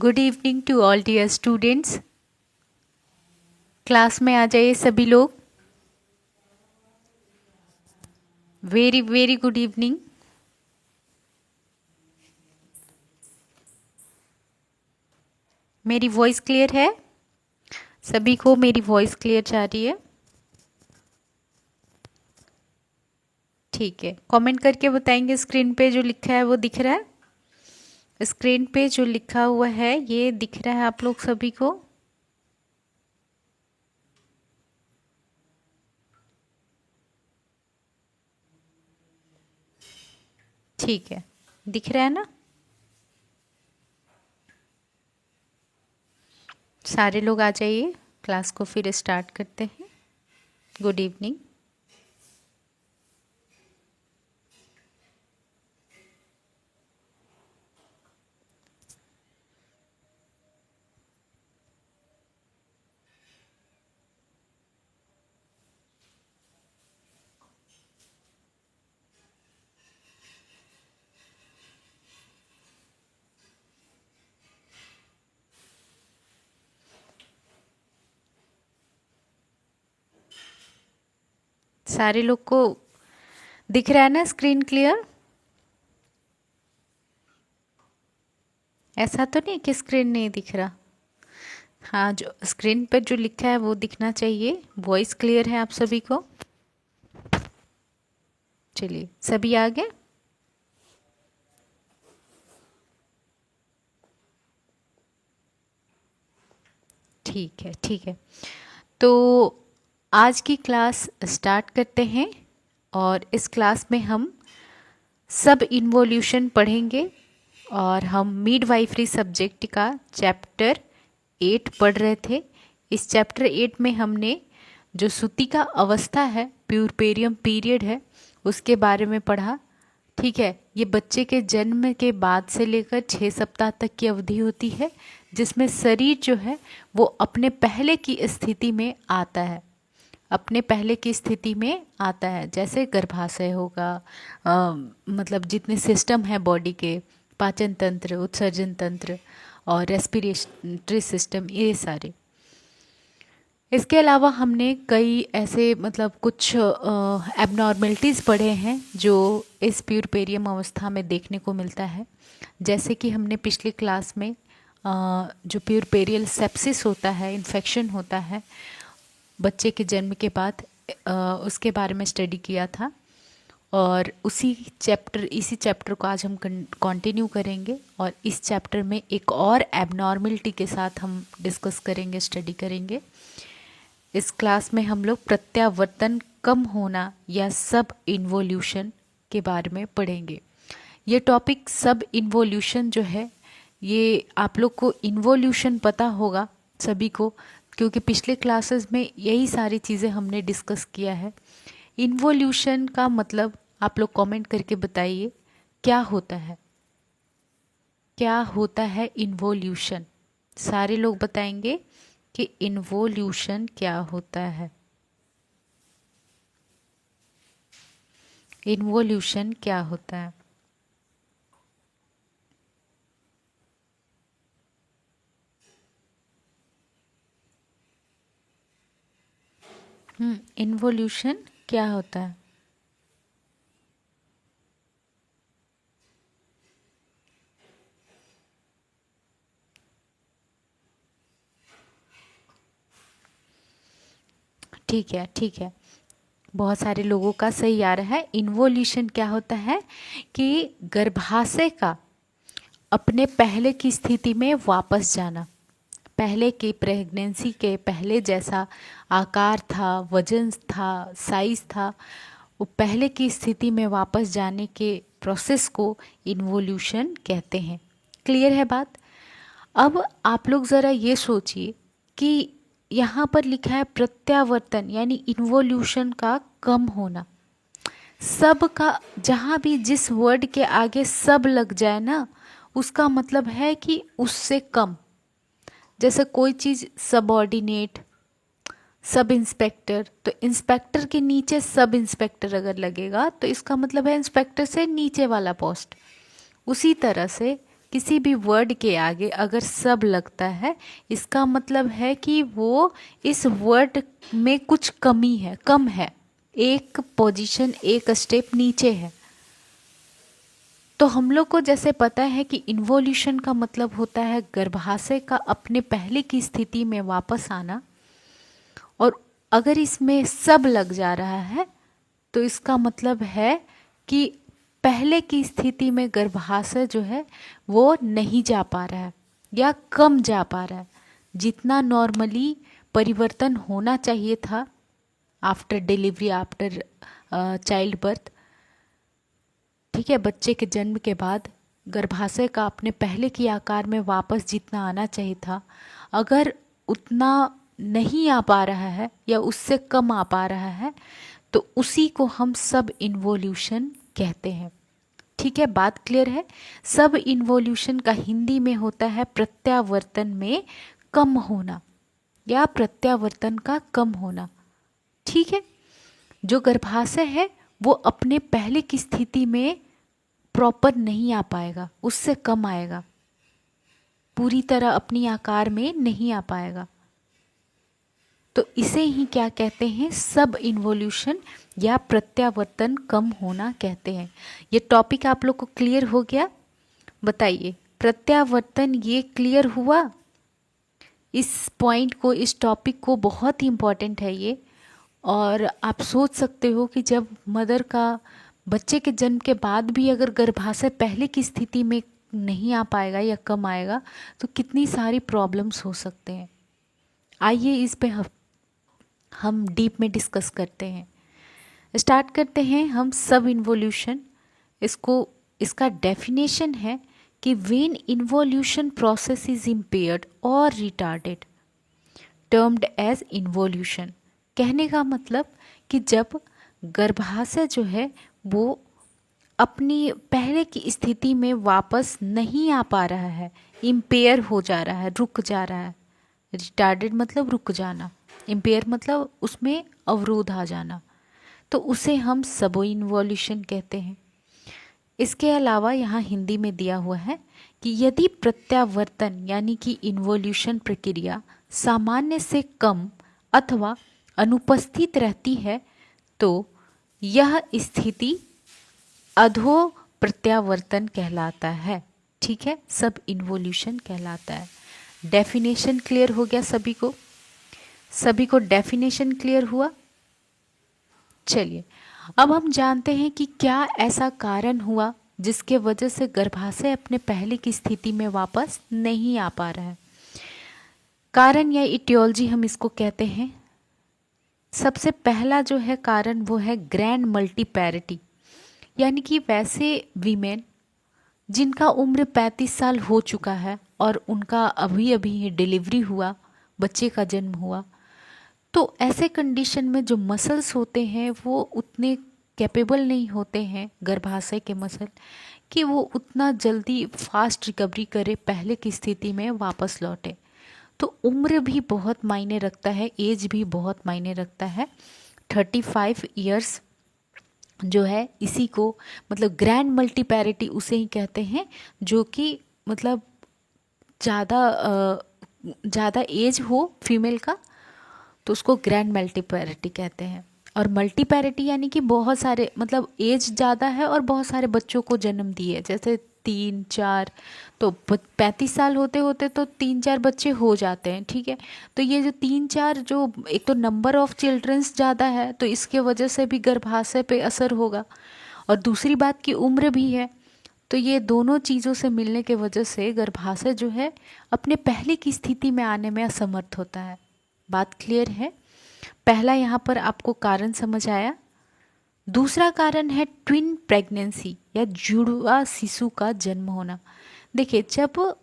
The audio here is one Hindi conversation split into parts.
Good evening to all dear students. Class में आ जाइए सभी लोग। Very very good evening. मेरी वॉइस क्लियर है? सभी को मेरी वॉइस क्लियर जा रही है? ठीक है, कमेंट करके बताएंगे। स्क्रीन पे जो लिखा है वो दिख रहा है? स्क्रीन पे जो लिखा हुआ है ये दिख रहा है आप लोग सभी को? ठीक है, दिख रहा है ना? सारे लोग आ जाइए, क्लास को फिर स्टार्ट करते हैं। Good evening. सारे लोग को दिख रहा है ना स्क्रीन क्लियर? ऐसा तो नहीं कि स्क्रीन नहीं दिख रहा। हाँ, जो स्क्रीन पर जो लिखा है वो दिखना चाहिए। वॉइस क्लियर है आप सभी को? चलिए, सभी आ गए। ठीक है, ठीक है। तो आज की क्लास स्टार्ट करते हैं और इस क्लास में हम सब इन्वोल्यूशन पढ़ेंगे और हम मिडवाइफरी सब्जेक्ट का चैप्टर 8 पढ़ रहे थे। इस चैप्टर 8 में हमने जो सूतिका अवस्था है, प्यूरपेरियम पीरियड है, उसके बारे में पढ़ा। ठीक है, ये बच्चे के जन्म के बाद से लेकर 6 सप्ताह तक की अवधि होती है, जिसमें शरीर जो है वो अपने पहले की स्थिति में आता है। अपने पहले की स्थिति में आता है, जैसे गर्भाशय होगा, मतलब जितने सिस्टम है बॉडी के, पाचन तंत्र, उत्सर्जन तंत्र और रेस्पिरेटरी सिस्टम, ये सारे। इसके अलावा हमने कई ऐसे मतलब कुछ एबनॉर्मलिटीज़ पढ़े हैं जो इस प्यूरपेरियम अवस्था में देखने को मिलता है। जैसे कि हमने पिछली क्लास में जो प्यूरपेरियल सेप्सिस होता है, इन्फेक्शन होता है बच्चे के जन्म के बाद, उसके बारे में स्टडी किया था। और इसी चैप्टर को आज हम कंटिन्यू करेंगे और इस चैप्टर में एक और एबनॉर्मलिटी के साथ हम डिस्कस करेंगे, स्टडी करेंगे। इस क्लास में हम लोग प्रत्यावर्तन कम होना या सब इन्वोल्यूशन के बारे में पढ़ेंगे। ये टॉपिक सब इन्वोल्यूशन जो है, ये आप लोग को इन्वोल्यूशन पता होगा सभी को, क्योंकि पिछले क्लासेस में यही सारी चीज़ें हमने डिस्कस किया है। इन्वोल्यूशन का मतलब आप लोग कमेंट करके बताइए क्या होता है? क्या होता है इन्वोल्यूशन? सारे लोग बताएंगे कि इन्वोल्यूशन क्या होता है। इन्वोल्यूशन क्या होता है? इन्वोल्यूशन क्या होता है? ठीक है, ठीक है, बहुत सारे लोगों का सही आ रहा है। इन्वोल्यूशन क्या होता है कि गर्भाशय का अपने पहले की स्थिति में वापस जाना, पहले की प्रेगनेंसी के पहले जैसा आकार था, वजन था, साइज था, वो पहले की स्थिति में वापस जाने के प्रोसेस को इन्वोल्यूशन कहते हैं। क्लियर है बात? अब आप लोग ज़रा ये सोचिए कि यहाँ पर लिखा है प्रत्यावर्तन, यानी इन्वोल्यूशन का कम होना। सब का जहाँ भी जिस वर्ड के आगे सब लग जाए ना, उसका मतलब है कि उससे कम। जैसे कोई चीज़ सबऑर्डिनेट, सब इंस्पेक्टर, तो इंस्पेक्टर के नीचे सब इंस्पेक्टर अगर लगेगा तो इसका मतलब है इंस्पेक्टर से नीचे वाला पोस्ट। उसी तरह से किसी भी वर्ड के आगे अगर सब लगता है, इसका मतलब है कि वो इस वर्ड में कुछ कमी है, कम है, एक पोजीशन, एक स्टेप नीचे है। तो हम लोग को जैसे पता है कि इन्वोल्यूशन का मतलब होता है गर्भाशय का अपने पहले की स्थिति में वापस आना, और अगर इसमें सब लग जा रहा है तो इसका मतलब है कि पहले की स्थिति में गर्भाशय जो है वो नहीं जा पा रहा है या कम जा पा रहा है, जितना नॉर्मली परिवर्तन होना चाहिए था after delivery, after child birth. ठीक है, बच्चे के जन्म के बाद गर्भाशय का अपने पहले के आकार में वापस जितना आना चाहिए था, अगर उतना नहीं आ पा रहा है या उससे कम आ पा रहा है, तो उसी को हम सब इन्वोल्यूशन कहते हैं। ठीक है, बात क्लियर है। सब इन्वोल्यूशन का हिंदी में होता है प्रत्यावर्तन में कम होना या प्रत्यावर्तन का कम होना। ठीक है, जो गर्भाशय है वो अपने पहले की स्थिति में प्रॉपर नहीं आ पाएगा, उससे कम आएगा, पूरी तरह अपनी आकार में नहीं आ पाएगा। तो इसे ही क्या कहते हैं, सब इन्वोल्यूशन या प्रत्यावर्तन कम होना कहते हैं। ये टॉपिक आप लोग को क्लियर हो गया? बताइए, प्रत्यावर्तन ये क्लियर हुआ? इस पॉइंट को, इस टॉपिक को बहुत ही इम्पॉर्टेंट है ये। और आप सोच सकते हो कि जब मदर का बच्चे के जन्म के बाद भी अगर गर्भाशय पहले की स्थिति में नहीं आ पाएगा या कम आएगा तो कितनी सारी प्रॉब्लम्स हो सकते हैं। आइए इस पे हम डीप में डिस्कस करते हैं। स्टार्ट करते हैं हम सब इन्वोल्यूशन। इसका डेफिनेशन है कि when involution process is impaired और रिटार्डेड टर्म्ड एज इन्वोल्यूशन। कहने का मतलब कि जब गर्भाशय जो है वो अपनी पहले की स्थिति में वापस नहीं आ पा रहा है, इम्पेयर हो जा रहा है, रुक जा रहा है। रिटार्डेड मतलब रुक जाना, इम्पेयर मतलब उसमें अवरोध आ जाना, तो उसे हम सबो इन्वोल्यूशन कहते हैं। इसके अलावा यहाँ हिंदी में दिया हुआ है कि यदि प्रत्यावर्तन यानी कि इन्वोल्यूशन प्रक्रिया सामान्य से कम अथवा अनुपस्थित रहती है तो यह स्थिति अधो प्रत्यावर्तन कहलाता है। ठीक है, सब इन्वोल्यूशन कहलाता है। डेफिनेशन क्लियर हो गया सभी को? सभी को डेफिनेशन क्लियर हुआ? चलिए अब हम जानते हैं कि क्या ऐसा कारण हुआ जिसके वजह से गर्भाशय अपने पहले की स्थिति में वापस नहीं आ पा रहा है। कारण या इटियोलॉजी हम इसको कहते हैं। सबसे पहला जो है कारण वो है ग्रैंड मल्टीपैरिटी, यानी कि वैसे वीमेन जिनका उम्र 35 साल हो चुका है और उनका अभी अभी डिलीवरी हुआ, बच्चे का जन्म हुआ, तो ऐसे कंडीशन में जो मसल्स होते हैं वो उतने कैपेबल नहीं होते हैं, गर्भाशय के मसल, कि वो उतना जल्दी फास्ट रिकवरी करे, पहले की स्थिति में वापस लौटे। तो उम्र भी बहुत मायने रखता है, एज भी बहुत मायने रखता है। 35 इयर्स जो है इसी को मतलब ग्रैंड मल्टीपैरिटी उसे ही कहते हैं, जो कि मतलब ज़्यादा एज हो फीमेल का तो उसको ग्रैंड मल्टीपैरिटी कहते हैं। और मल्टीपैरिटी यानी कि बहुत सारे, मतलब एज ज़्यादा है और बहुत सारे बच्चों को जन्म दिए, जैसे 3-4, तो 35 साल होते होते तो 3-4 बच्चे हो जाते हैं। ठीक है, तो ये जो 3-4, जो एक तो नंबर ऑफ चिल्ड्रंस ज़्यादा है तो इसके वजह से भी गर्भाशय पे असर होगा, और दूसरी बात की उम्र भी है। तो ये दोनों चीज़ों से मिलने के वजह से गर्भाशय जो है अपने पहले की स्थिति में आने में असमर्थ होता है। बात क्लियर है? पहला यहाँ पर आपको कारण समझ आया। दूसरा कारण है ट्विन प्रेगनेंसी या जुड़वा शिशु का जन्म होना। देखिए, जब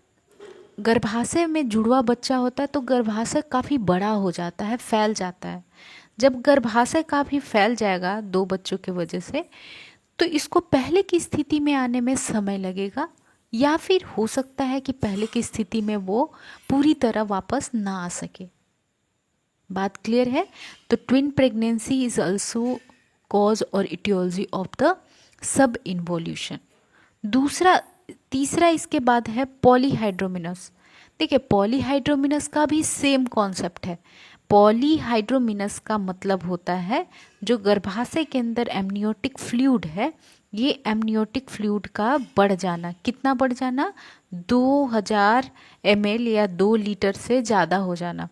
गर्भाशय में जुड़वा बच्चा होता है तो गर्भाशय काफ़ी बड़ा हो जाता है, फैल जाता है। जब गर्भाशय काफ़ी फैल जाएगा 2 बच्चों की वजह से, तो इसको पहले की स्थिति में आने में समय लगेगा, या फिर हो सकता है कि पहले की स्थिति में वो पूरी तरह वापस ना आ सके। बात क्लियर है? तो twin pregnancy is also cause और aetiology of the subinvolution. दूसरा तीसरा इसके बाद है पॉलीहाइड्रोमिनस। देखिए पॉलीहाइड्रोमिनस का भी सेम कॉन्सेप्ट है। पॉलीहाइड्रोमिनस का मतलब होता है जो गर्भाशय के अंदर एमनियोटिक फ्लूइड है, ये एमनियोटिक फ्लूइड का बढ़ जाना, कितना बढ़ जाना, 2000 ml या 2 लीटर से ज़्यादा हो जाना।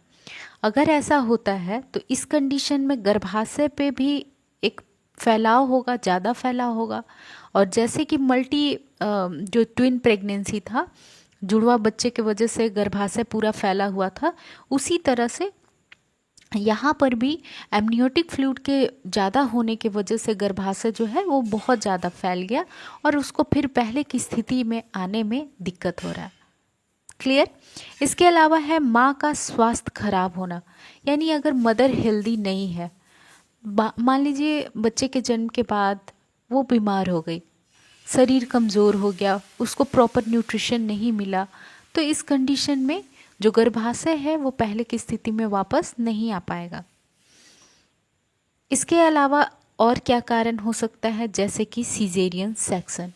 अगर ऐसा होता है तो इस कंडीशन में गर्भाशय पे भी एक फैलाव होगा, ज़्यादा फैलाव होगा। और जैसे कि जो ट्विन प्रेगनेंसी था, जुड़वा बच्चे की वजह से गर्भाशय पूरा फैला हुआ था, उसी तरह से यहाँ पर भी एमनियोटिक फ्लूइड के ज़्यादा होने की वजह से गर्भाशय जो है वो बहुत ज़्यादा फैल गया और उसको फिर पहले की स्थिति में आने में दिक्कत हो रहा है। क्लियर। इसके अलावा है माँ का स्वास्थ्य खराब होना, यानी अगर मदर हेल्दी नहीं है, मान लीजिए बच्चे के जन्म के बाद वो बीमार हो गई, शरीर कमज़ोर हो गया, उसको प्रॉपर न्यूट्रिशन नहीं मिला, तो इस कंडीशन में जो गर्भाशय है वो पहले की स्थिति में वापस नहीं आ पाएगा। इसके अलावा और क्या कारण हो सकता है, जैसे कि सीजेरियन सेक्शन,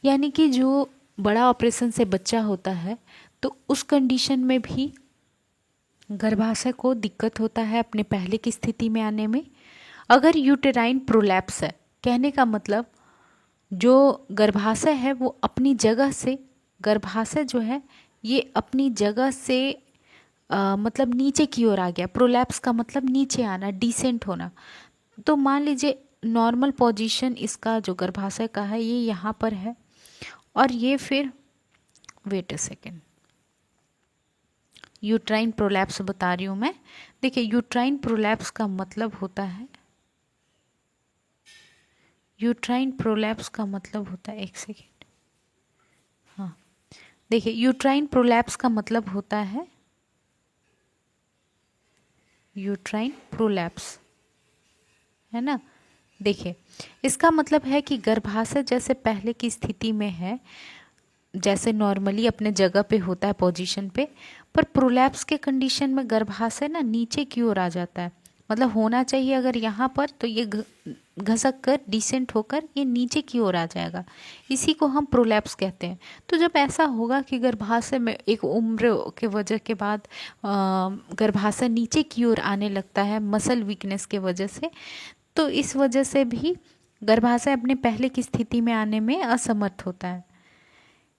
यानी कि जो बड़ा ऑपरेशन से बच्चा होता है तो उस कंडीशन में भी गर्भाशय को दिक्कत होता है अपने पहले की स्थिति में आने में। अगर यूटेराइन प्रोलैप्स है, कहने का मतलब जो गर्भाशय है वो अपनी जगह से, गर्भाशय जो है ये अपनी जगह से मतलब नीचे की ओर आ गया। प्रोलैप्स का मतलब नीचे आना, डिसेंट होना। तो मान लीजिए नॉर्मल पोजीशन इसका जो गर्भाशय का है ये यहाँ पर है और ये फिर, wait a second, uterine prolapse बता रही हूँ मैं। देखिए यूट्राइन प्रोलैप्स का मतलब होता है, यूट्राइन प्रोलैप्स का मतलब होता है, एक सेकेंड, हाँ देखिए यूट्राइन प्रोलैप्स का मतलब होता है, यूट्राइन प्रोलैप्स है ना। देखिए इसका मतलब है कि गर्भाशय जैसे पहले की स्थिति में है, जैसे नॉर्मली अपने जगह पे होता है पोजीशन पे, पर प्रोलैप्स के कंडीशन में गर्भाशय ना नीचे की ओर आ जाता है। मतलब होना चाहिए अगर यहाँ पर, तो ये घसक कर डिसेंट होकर ये नीचे की ओर आ जाएगा, इसी को हम प्रोलैप्स कहते हैं। तो जब ऐसा होगा कि गर्भाशय में एक उम्र के वजह के बाद गर्भाशय नीचे की ओर आने लगता है मसल वीकनेस के वजह से, तो इस वजह से भी गर्भाशय अपने पहले की स्थिति में आने में असमर्थ होता है।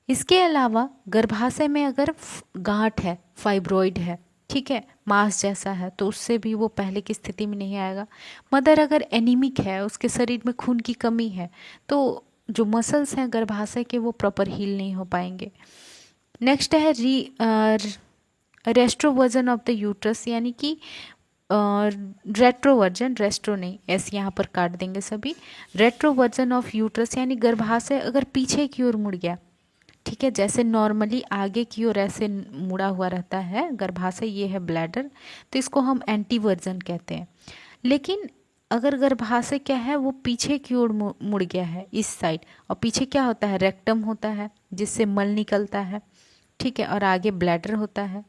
इसके अलावा गर्भाशय में अगर गांठ है, फाइब्रॉइड है, ठीक है, मांस जैसा है, तो उससे भी वो पहले की स्थिति में नहीं आएगा। मदर अगर एनीमिक है, उसके शरीर में खून की कमी है, तो जो मसल्स हैं गर्भाशय के वो प्रॉपर हील नहीं हो पाएंगे। नेक्स्ट है रेस्ट्रोवर्जन ऑफ द यूट्रस, यानी कि रेट्रोवर्जन, रेस्ट्रो नहीं, ऐसे यहाँ पर काट देंगे सभी। रेट्रोवर्जन ऑफ यूट्रस यानी गर्भाशय अगर पीछे की ओर मुड़ गया, ठीक है, जैसे नॉर्मली आगे की ओर ऐसे मुड़ा हुआ रहता है गर्भाशय, ये है ब्लैडर, तो इसको हम एंटीवर्जन कहते हैं। लेकिन अगर गर्भाशय क्या है वो पीछे की ओर मुड़ गया है इस साइड, और पीछे क्या होता है, रेक्टम होता है जिससे मल निकलता है, ठीक है, और आगे ब्लैडर होता है।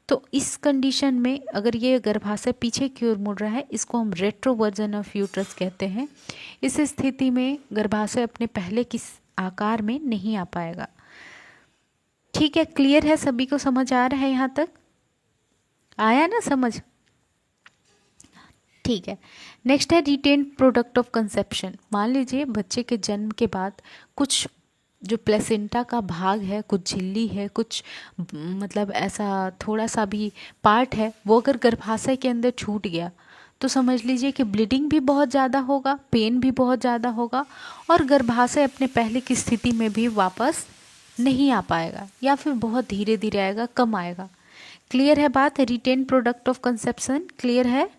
तो इस कंडीशन में अगर ये गर्भाशय पीछे की ओर मुड़ रहा है, इसको हम रेट्रोवर्जन ऑफ यूट्रस कहते हैं। इस स्थिति में गर्भाशय अपने पहले किस आकार में नहीं आ पाएगा। ठीक है, क्लियर है, सभी को समझ आ रहा है, यहाँ तक आया ना समझ? ठीक है। नेक्स्ट है रिटेन प्रोडक्ट ऑफ कंसेप्शन। मान लीजिए बच्चे के जन्म के बाद कुछ जो प्लेसेंटा का भाग है, कुछ झिल्ली है, कुछ मतलब ऐसा थोड़ा सा भी पार्ट है, वो अगर गर्भाशय के अंदर छूट गया तो समझ लीजिए कि ब्लीडिंग भी बहुत ज़्यादा होगा, पेन भी बहुत ज़्यादा होगा, और गर्भाशय अपने पहले की स्थिति में भी वापस नहीं आ पाएगा, या फिर बहुत धीरे धीरे आएगा, कम आएगा। क्लियर है बात? Retained product of conception clear है?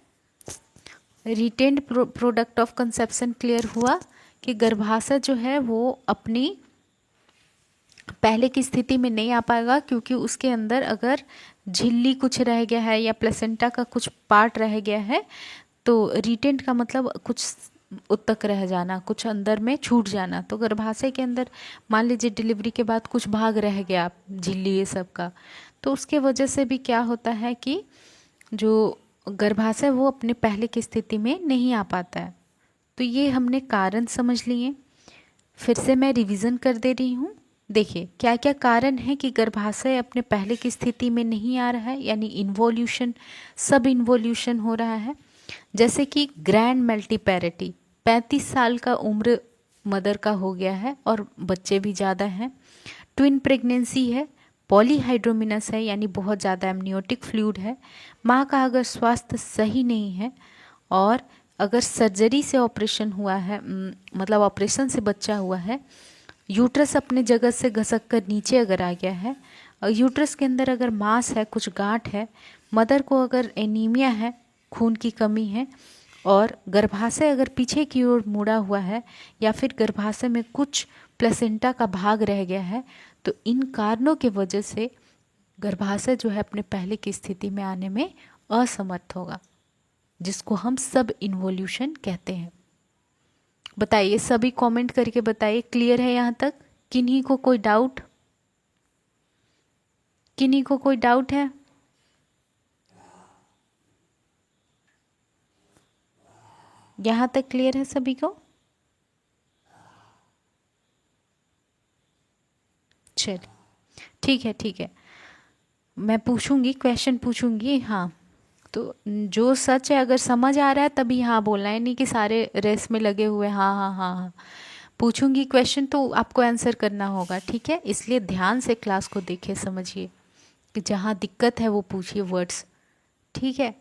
Retained product of conception clear हुआ कि गर्भाशय जो है वो अपनी पहले की स्थिति में नहीं आ पाएगा, क्योंकि उसके अंदर अगर झिल्ली कुछ रह गया है या प्लेसेंटा का कुछ पार्ट रह गया है, तो रिटेंट का मतलब कुछ उत्तक रह जाना, कुछ अंदर में छूट जाना। तो गर्भाशय के अंदर मान लीजिए डिलीवरी के बाद कुछ भाग रह गया झिल्ली ये सब का, तो उसके वजह से भी क्या होता है कि जो गर्भाशय वो अपने पहले की स्थिति में नहीं आ पाता है। तो ये हमने कारण समझ लिए। फिर से मैं रिवीजन कर दे रही हूँ। देखिए क्या क्या कारण है कि गर्भाशय अपने पहले की स्थिति में नहीं आ रहा है, यानी इन्वोल्यूशन, सब इन्वोल्यूशन हो रहा है। जैसे कि ग्रैंड मल्टीपैरिटी, 35 साल का उम्र मदर का हो गया है और बच्चे भी ज़्यादा हैं। ट्विन प्रेगनेंसी है, पॉलीहाइड्रोमिनस है यानी बहुत ज़्यादा एमनियोटिक फ्लूइड है, माँ का अगर स्वास्थ्य सही नहीं है, और अगर सर्जरी से ऑपरेशन हुआ है, मतलब ऑपरेशन से बच्चा हुआ है, यूट्रस अपने जगह से घसक कर नीचे अगर आ गया है, और यूट्रस के अंदर अगर मांस है, कुछ गांठ है, मदर को अगर एनीमिया है, खून की कमी है, और गर्भाशय अगर पीछे की ओर मुड़ा हुआ है, या फिर गर्भाशय में कुछ प्लेसेंटा का भाग रह गया है, तो इन कारणों के वजह से गर्भाशय जो है अपने पहले की स्थिति में आने में असमर्थ होगा, जिसको हम सब इन्वोल्यूशन कहते हैं। बताइए, सभी कमेंट करके बताइए, क्लियर है यहाँ तक? किन्हीं को कोई डाउट? किन्हीं को कोई डाउट है? यहाँ तक क्लियर है सभी को? चलिए ठीक है, ठीक है, मैं पूछूंगी, क्वेश्चन पूछूंगी। हाँ, तो जो सच है अगर समझ आ रहा है तभी हाँ बोलना है, नहीं कि सारे रेस में लगे हुए हाँ हाँ हाँ हाँ। पूछूंगी क्वेश्चन तो आपको आंसर करना होगा, ठीक है? इसलिए ध्यान से क्लास को देखिए, समझिए, कि जहाँ दिक्कत है वो पूछिए वर्ड्स, ठीक है?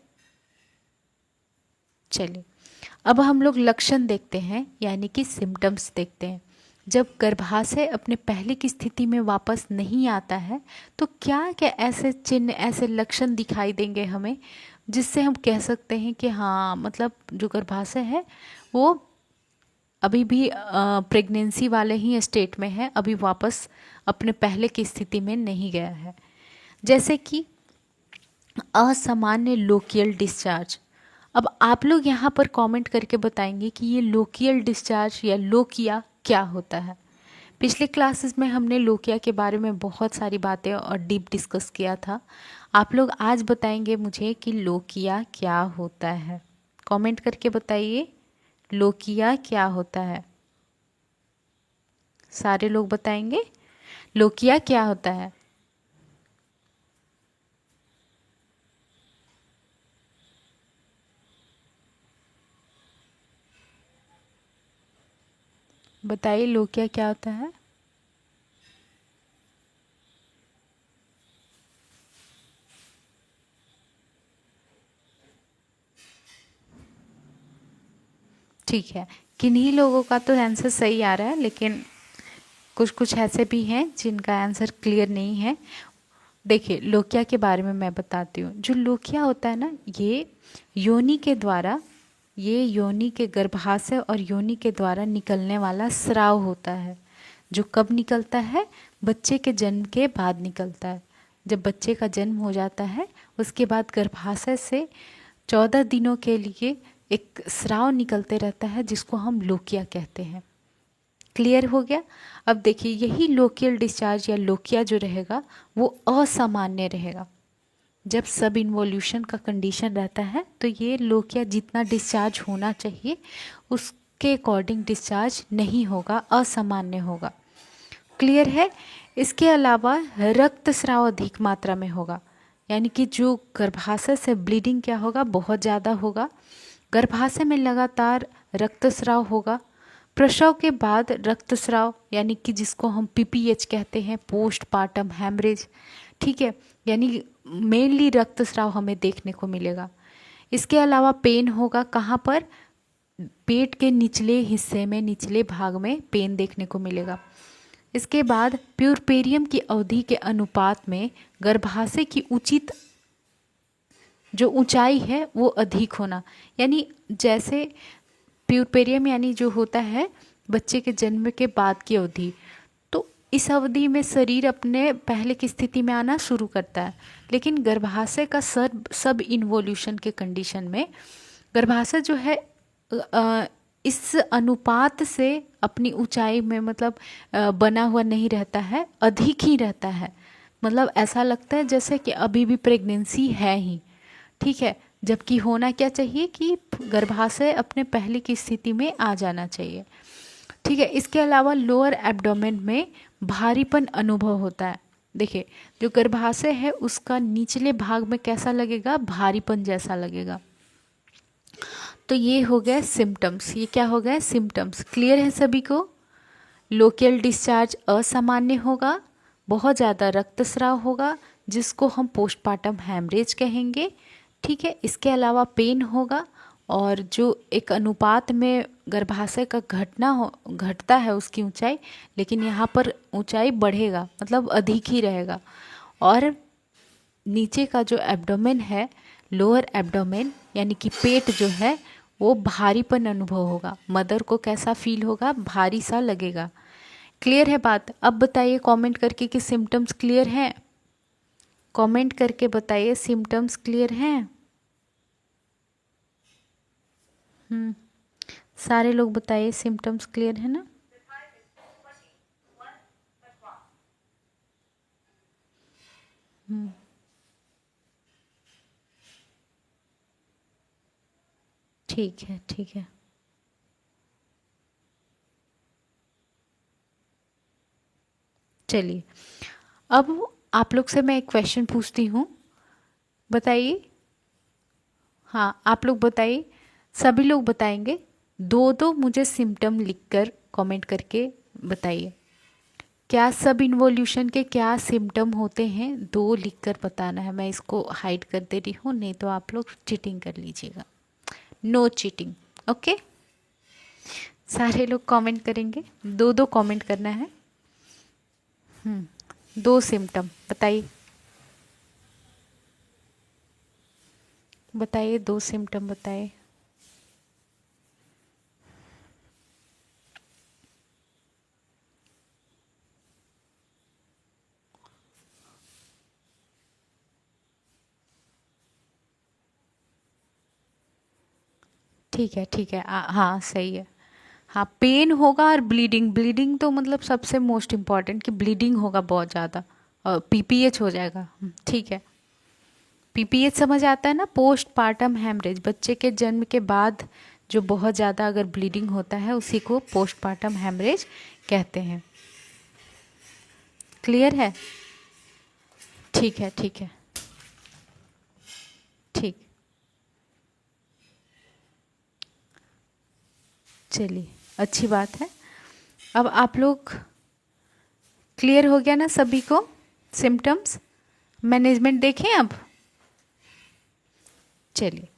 चलिए, अब हम लोग लक्षण देखते हैं, यानी कि सिम्टम्स देखते हैं। जब गर्भाशय अपने पहले की स्थिति में वापस नहीं आता है तो क्या क्या ऐसे चिन्ह, ऐसे लक्षण दिखाई देंगे हमें, जिससे हम कह सकते हैं कि हाँ, मतलब जो गर्भाशय है वो अभी भी प्रेगनेंसी वाले ही स्टेट में है, अभी वापस अपने पहले की स्थिति में नहीं गया है। जैसे कि असामान्य लोकियल डिस्चार्ज। अब आप लोग यहाँ पर कमेंट करके बताएंगे कि ये लोकियल डिस्चार्ज या लोकिया क्या होता है। पिछले क्लासेस में हमने लोकिया के बारे में बहुत सारी बातें और डीप डिस्कस किया था। आप लोग आज बताएंगे मुझे कि लोकिया क्या होता है। कमेंट करके बताइए, लोकिया क्या होता है। सारे लोग बताएंगे लोकिया क्या होता है। बताइए लोकिया क्या होता है। ठीक है, किन्हीं लोगों का तो आंसर सही आ रहा है, लेकिन कुछ कुछ ऐसे भी हैं जिनका आंसर क्लियर नहीं है। देखिए, लोकिया के बारे में मैं बताती हूँ। जो लोकिया होता है ना, ये योनि के द्वारा, ये योनि के गर्भाशय और योनि के द्वारा निकलने वाला स्राव होता है, जो कब निकलता है? बच्चे के जन्म के बाद निकलता है। जब बच्चे का जन्म हो जाता है उसके बाद गर्भाशय से 14 दिनों के लिए एक स्राव निकलते रहता है, जिसको हम लोकिया कहते हैं। क्लियर हो गया? अब देखिए, यही लोकियल डिस्चार्ज या लोकिया जो रहेगा वो असामान्य रहेगा। जब सब इन्वोल्यूशन का कंडीशन रहता है तो ये लोकिया जितना डिस्चार्ज होना चाहिए उसके अकॉर्डिंग डिस्चार्ज नहीं होगा, असामान्य होगा। क्लियर है? इसके अलावा रक्तस्राव अधिक मात्रा में होगा, यानी कि जो गर्भाशय से ब्लीडिंग क्या होगा, बहुत ज़्यादा होगा। गर्भाशय में लगातार रक्तस्राव होगा। प्रसव के बाद रक्तस्राव, यानी कि जिसको हम पीपीएच कहते हैं, पोस्टपार्टम हैमरेज, ठीक है, यानी मेनली रक्तस्राव हमें देखने को मिलेगा। इसके अलावा पेन होगा, कहाँ पर? पेट के निचले हिस्से में, निचले भाग में पेन देखने को मिलेगा। इसके बाद प्यूरपेरियम की अवधि के अनुपात में गर्भाशय की उचित जो ऊंचाई है वो अधिक होना, यानी जैसे प्यूरपेरियम यानी जो होता है बच्चे के जन्म के बाद की अवधि, तो इस अवधि में शरीर अपने पहले की स्थिति में आना शुरू करता है। लेकिन गर्भाशय का सब इन्वोल्यूशन के कंडीशन में गर्भाशय जो है इस अनुपात से अपनी ऊंचाई में, मतलब बना हुआ नहीं रहता है, अधिक ही रहता है। मतलब ऐसा लगता है जैसे कि अभी भी प्रेगनेंसी है ही, ठीक है, जबकि होना क्या चाहिए कि गर्भाशय अपने पहले की स्थिति में आ जाना चाहिए। ठीक है। इसके अलावा लोअर एब्डोमेन में भारीपन अनुभव होता है। देखिए, जो गर्भाशय है उसका निचले भाग में कैसा लगेगा, भारीपन जैसा लगेगा। तो ये हो गया सिम्टम्स, ये क्या हो गया, सिम्टम्स। क्लियर है सभी को? लोकल डिस्चार्ज असामान्य होगा, बहुत ज़्यादा रक्तस्राव होगा जिसको हम पोस्टपार्टम हैमरेज कहेंगे। ठीक है। इसके अलावा पेन होगा, और जो एक अनुपात में गर्भाशय का घटता है उसकी ऊंचाई, लेकिन यहाँ पर ऊंचाई बढ़ेगा, मतलब अधिक ही रहेगा। और नीचे का जो एब्डोमेन है, लोअर एब्डोमेन यानी कि पेट जो है, वो भारीपन अनुभव होगा। मदर को कैसा फील होगा, भारी सा लगेगा। क्लियर है बात? अब बताइए कमेंट करके कि सिम्टम्स क्लियर हैं। कमेंट करके बताइए सिम्टम्स क्लियर हैं। सारे लोग बताइए सिम्टम्स क्लियर है ना? ठीक है, ठीक है। चलिए, अब आप लोग से मैं एक क्वेश्चन पूछती हूँ, बताइए। हाँ, आप लोग बताइए, सभी लोग बताएंगे। दो दो मुझे सिम्टम लिखकर कमेंट करके बताइए। क्या सब इन्वोल्यूशन के क्या सिम्टम होते हैं, दो लिखकर बताना है। मैं इसको हाइड कर दे रही हूँ, नहीं तो आप लोग चीटिंग कर लीजिएगा। No cheating, okay. सारे लोग कमेंट करेंगे, दो दो कमेंट करना है। दो सिम्टम बताइए, बताइए दो सिम्टम बताइए। ठीक है, ठीक है। हाँ, सही है। हाँ, पेन होगा और ब्लीडिंग। ब्लीडिंग तो मतलब सबसे मोस्ट इम्पॉर्टेंट कि ब्लीडिंग होगा बहुत ज़्यादा, और पीपीएच हो जाएगा। ठीक है। पीपीएच समझ आता है ना, पोस्ट पार्टम हैमरेज। बच्चे के जन्म के बाद जो बहुत ज़्यादा अगर ब्लीडिंग होता है उसी को पोस्ट पार्टम हैमरेज कहते हैं। क्लियर है? ठीक है, ठीक है, ठीक। चलिए, अच्छी बात है। अब आप लोग क्लियर हो गया ना सभी को सिम्टम्स? मैनेजमेंट देखें अब। चलिए,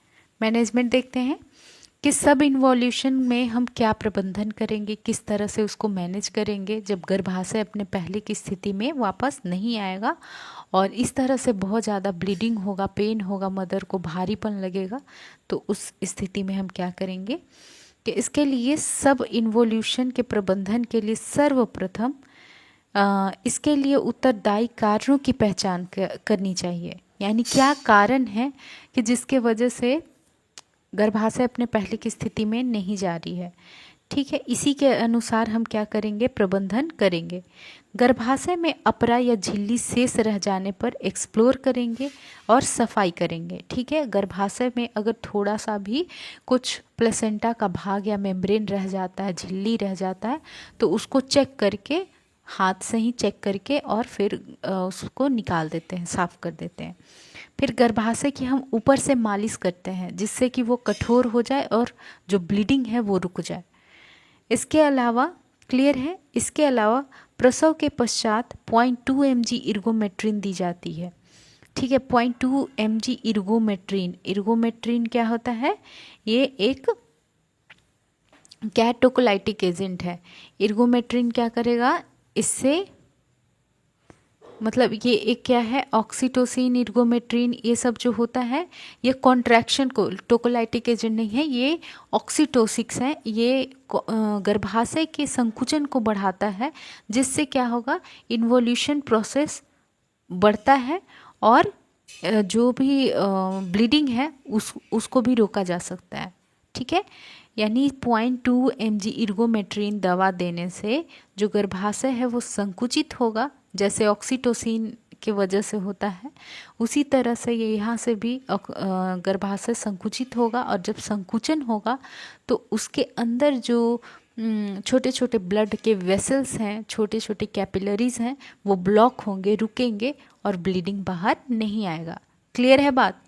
मैनेजमेंट देखते हैं कि सब इन्वॉल्यूशन में हम क्या प्रबंधन करेंगे, किस तरह से उसको मैनेज करेंगे जब गर्भाशय अपने पहले की स्थिति में वापस नहीं आएगा और इस तरह से बहुत ज़्यादा ब्लीडिंग होगा, पेन होगा, मदर को भारीपन लगेगा। तो उस स्थिति में हम क्या करेंगे कि इसके लिए सब इन्वॉल्यूशन के प्रबंधन के लिए सर्वप्रथम इसके लिए उत्तरदायी कारणों की पहचान करनी चाहिए। यानी क्या कारण है कि जिसके वजह से गर्भाशय अपने पहले की स्थिति में नहीं जा रही है। ठीक है। इसी के अनुसार हम क्या करेंगे, प्रबंधन करेंगे। गर्भाशय में अपरा या झिल्ली शेष रह जाने पर एक्सप्लोर करेंगे और सफाई करेंगे। ठीक है। गर्भाशय में अगर थोड़ा सा भी कुछ प्लेसेंटा का भाग या मेम्ब्रेन रह जाता है, झिल्ली रह जाता है, तो उसको चेक करके, हाथ से ही चेक करके और फिर उसको निकाल देते हैं, साफ कर देते हैं। फिर गर्भाशय की हम ऊपर से मालिश करते हैं जिससे कि वो कठोर हो जाए और जो ब्लीडिंग है वो रुक जाए। इसके अलावा, क्लियर है, इसके अलावा प्रसव के पश्चात 0.2 mg इर्गोमेट्रिन दी जाती है। ठीक है। 0.2 mg इर्गोमेट्रिन। इर्गोमेट्रिन क्या होता है, ये एक कैटोकोलाइटिक एजेंट है। इर्गोमेट्रिन क्या करेगा, इससे मतलब ये एक क्या है, ऑक्सीटोसिन, इर्गोमेट्रिन, ये सब जो होता है ये कॉन्ट्रैक्शन को, टोकोलाइटिक एजेंट नहीं है, ये ऑक्सीटोसिक्स है। ये गर्भाशय के संकुचन को बढ़ाता है जिससे क्या होगा, इन्वोल्यूशन प्रोसेस बढ़ता है और जो भी ब्लीडिंग है उसको भी रोका जा सकता है। ठीक है। यानी 0.2 mg इर्गोमेट्रिन दवा देने से जो गर्भाशय है वो संकुचित होगा, जैसे ऑक्सीटोसिन की वजह से होता है, उसी तरह से ये यहाँ से भी गर्भाशय संकुचित होगा। और जब संकुचन होगा तो उसके अंदर जो छोटे छोटे ब्लड के वेसल्स हैं, छोटे छोटे कैपिलरीज हैं, वो ब्लॉक होंगे, रुकेंगे और ब्लीडिंग बाहर नहीं आएगा। क्लियर है बात?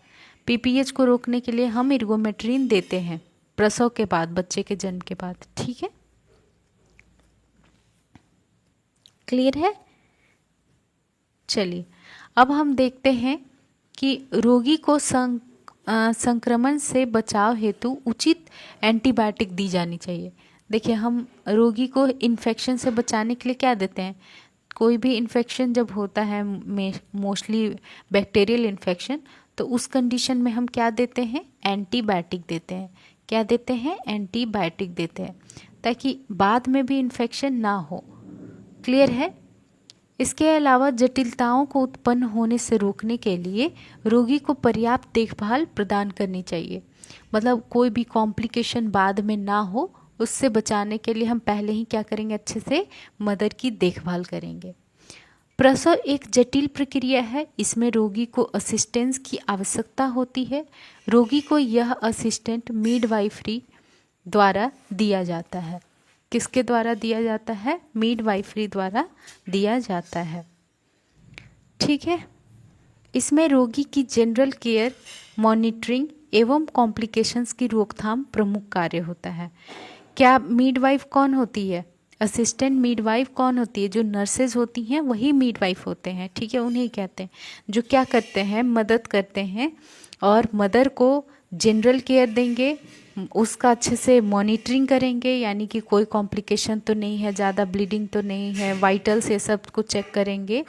पीपीएच को रोकने के लिए हम इर्गोमेट्रिन देते हैं प्रसव के बाद, बच्चे के जन्म के बाद। ठीक है, क्लियर है? चलिए अब हम देखते हैं कि रोगी को संक्रमण से बचाव हेतु उचित एंटीबायोटिक दी जानी चाहिए। देखिए, हम रोगी को इन्फेक्शन से बचाने के लिए क्या देते हैं? कोई भी इन्फेक्शन जब होता है, मोस्टली बैक्टीरियल इन्फेक्शन, तो उस कंडीशन में हम क्या देते हैं? एंटीबायोटिक देते हैं। क्या देते हैं? एंटीबायोटिक देते हैं, ताकि बाद में भी इन्फेक्शन ना हो। क्लियर है? इसके अलावा जटिलताओं को उत्पन्न होने से रोकने के लिए रोगी को पर्याप्त देखभाल प्रदान करनी चाहिए। मतलब कोई भी कॉम्प्लिकेशन बाद में ना हो, उससे बचाने के लिए हम पहले ही क्या करेंगे? अच्छे से मदर की देखभाल करेंगे। प्रसव एक जटिल प्रक्रिया है, इसमें रोगी को असिस्टेंस की आवश्यकता होती है। रोगी को यह असिस्टेंट मिडवाइफरी द्वारा दिया जाता है। किसके द्वारा दिया जाता है? मिडवाइफरी द्वारा दिया जाता है। ठीक है, इसमें रोगी की जनरल केयर, मॉनिटरिंग एवं कॉम्प्लिकेशंस की रोकथाम प्रमुख कार्य होता है। क्या मिडवाइफ कौन होती है? असिस्टेंट मिडवाइफ कौन होती है? जो नर्सेज होती हैं वही मिडवाइफ होते हैं। ठीक है, उन्हें कहते हैं जो क्या करते हैं? मदद करते हैं और मदर को जनरल केयर देंगे, उसका अच्छे से मॉनिटरिंग करेंगे, यानी कि कोई कॉम्प्लिकेशन तो नहीं है, ज़्यादा ब्लीडिंग तो नहीं है, वाइटल्स ये सब को चेक करेंगे।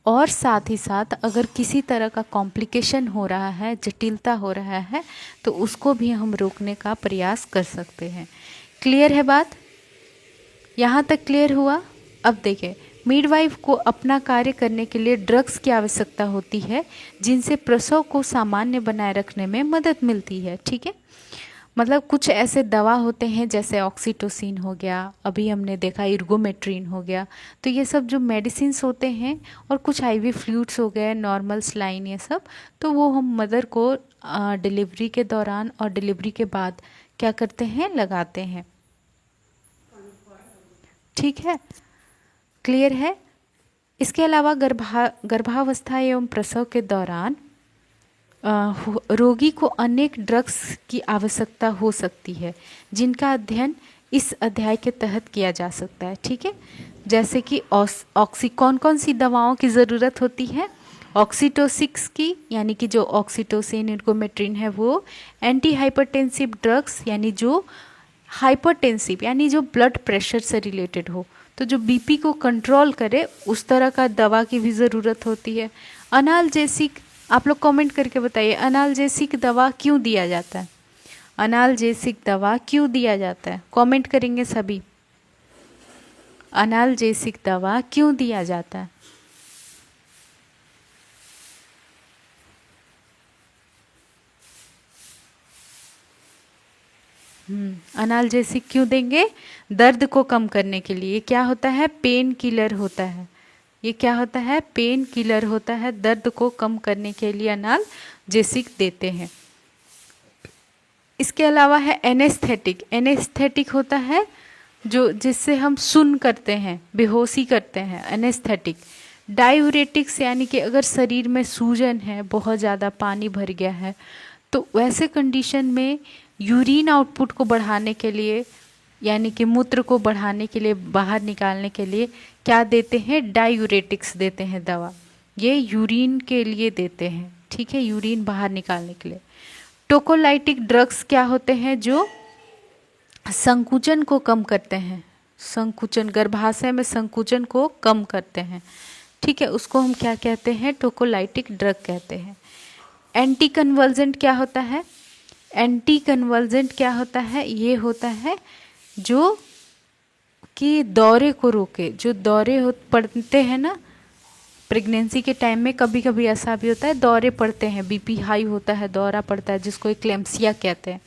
और साथ ही साथ अगर किसी तरह का कॉम्प्लिकेशन हो रहा है, जटिलता हो रहा है, तो उसको भी हम रोकने का प्रयास कर सकते हैं। क्लियर है बात? यहाँ तक क्लियर हुआ? अब देखें, मिडवाइफ को अपना कार्य करने के लिए ड्रग्स की आवश्यकता होती है, जिनसे प्रसव को सामान्य बनाए रखने में मदद मिलती है। ठीक है, मतलब कुछ ऐसे दवा होते हैं जैसे ऑक्सीटोसिन हो गया, अभी हमने देखा इर्गोमेट्रिन हो गया, तो ये सब जो मेडिसिन्स होते हैं, और कुछ आईवी फ्लूइड्स हो गए, नॉर्मल सलाइन, ये सब, तो वो हम मदर को डिलीवरी के दौरान और डिलीवरी के बाद क्या करते हैं? लगाते हैं। ठीक है, क्लियर है? इसके अलावा गर्भावस्था एवं प्रसव के दौरान रोगी को अनेक ड्रग्स की आवश्यकता हो सकती है, जिनका अध्ययन इस अध्याय के तहत किया जा सकता है। ठीक है, जैसे कि कौन कौन सी दवाओं की ज़रूरत होती है? ऑक्सीटोसिक्स की, यानी कि जो ऑक्सीटोसिन, इर्गोमेट्रिन है वो। एंटी हाइपरटेंसिव ड्रग्स, यानी जो हाइपरटेंसिव, यानी जो ब्लड प्रेशर से रिलेटेड हो, तो जो बीपी को कंट्रोल करे, उस तरह का दवा की भी ज़रूरत होती है। अनाल्जेसिक, आप लोग कमेंट करके बताइए, अनाल्जेसिक दवा क्यों दिया जाता है? अनाल्जेसिक दवा क्यों दिया जाता है? कमेंट करेंगे सभी, अनाल्जेसिक दवा क्यों दिया जाता है? अनाल्जेसिक क्यों देंगे? दर्द को कम करने के लिए। क्या होता है? पेन किलर होता है। ये क्या होता है? पेन किलर होता है। दर्द को कम करने के लिए अनाल्जेसिक देते हैं। इसके अलावा है एनेस्थेटिक। एनेस्थेटिक होता है जो जिससे हम सुन्न करते हैं, बेहोशी करते हैं, एनेस्थेटिक। डायूरेटिक्स, यानी कि अगर शरीर में सूजन है, बहुत ज़्यादा पानी भर गया है, तो वैसे कंडीशन में यूरिन आउटपुट को बढ़ाने के लिए, यानी कि मूत्र को बढ़ाने के लिए, बाहर निकालने के लिए क्या देते हैं? डायूरेटिक्स देते हैं दवा। ये यूरिन के लिए देते हैं। ठीक है, यूरिन बाहर निकालने के लिए। टोकोलाइटिक ड्रग्स क्या होते हैं? जो संकुचन को कम करते हैं, संकुचन, गर्भाशय में संकुचन को कम करते हैं। ठीक है, उसको हम क्या कहते हैं? टोकोलाइटिक ड्रग कहते हैं। एंटी कन्वर्जेंट क्या होता है? एंटी कन्वर्जेंट क्या होता है? ये होता है जो कि दौरे को रोके। जो दौरे पड़ते हैं ना प्रेगनेंसी के टाइम में, कभी कभी ऐसा भी होता है दौरे पड़ते हैं, बीपी हाई होता है, दौरा पड़ता है, जिसको एक्लेम्सिया कहते हैं।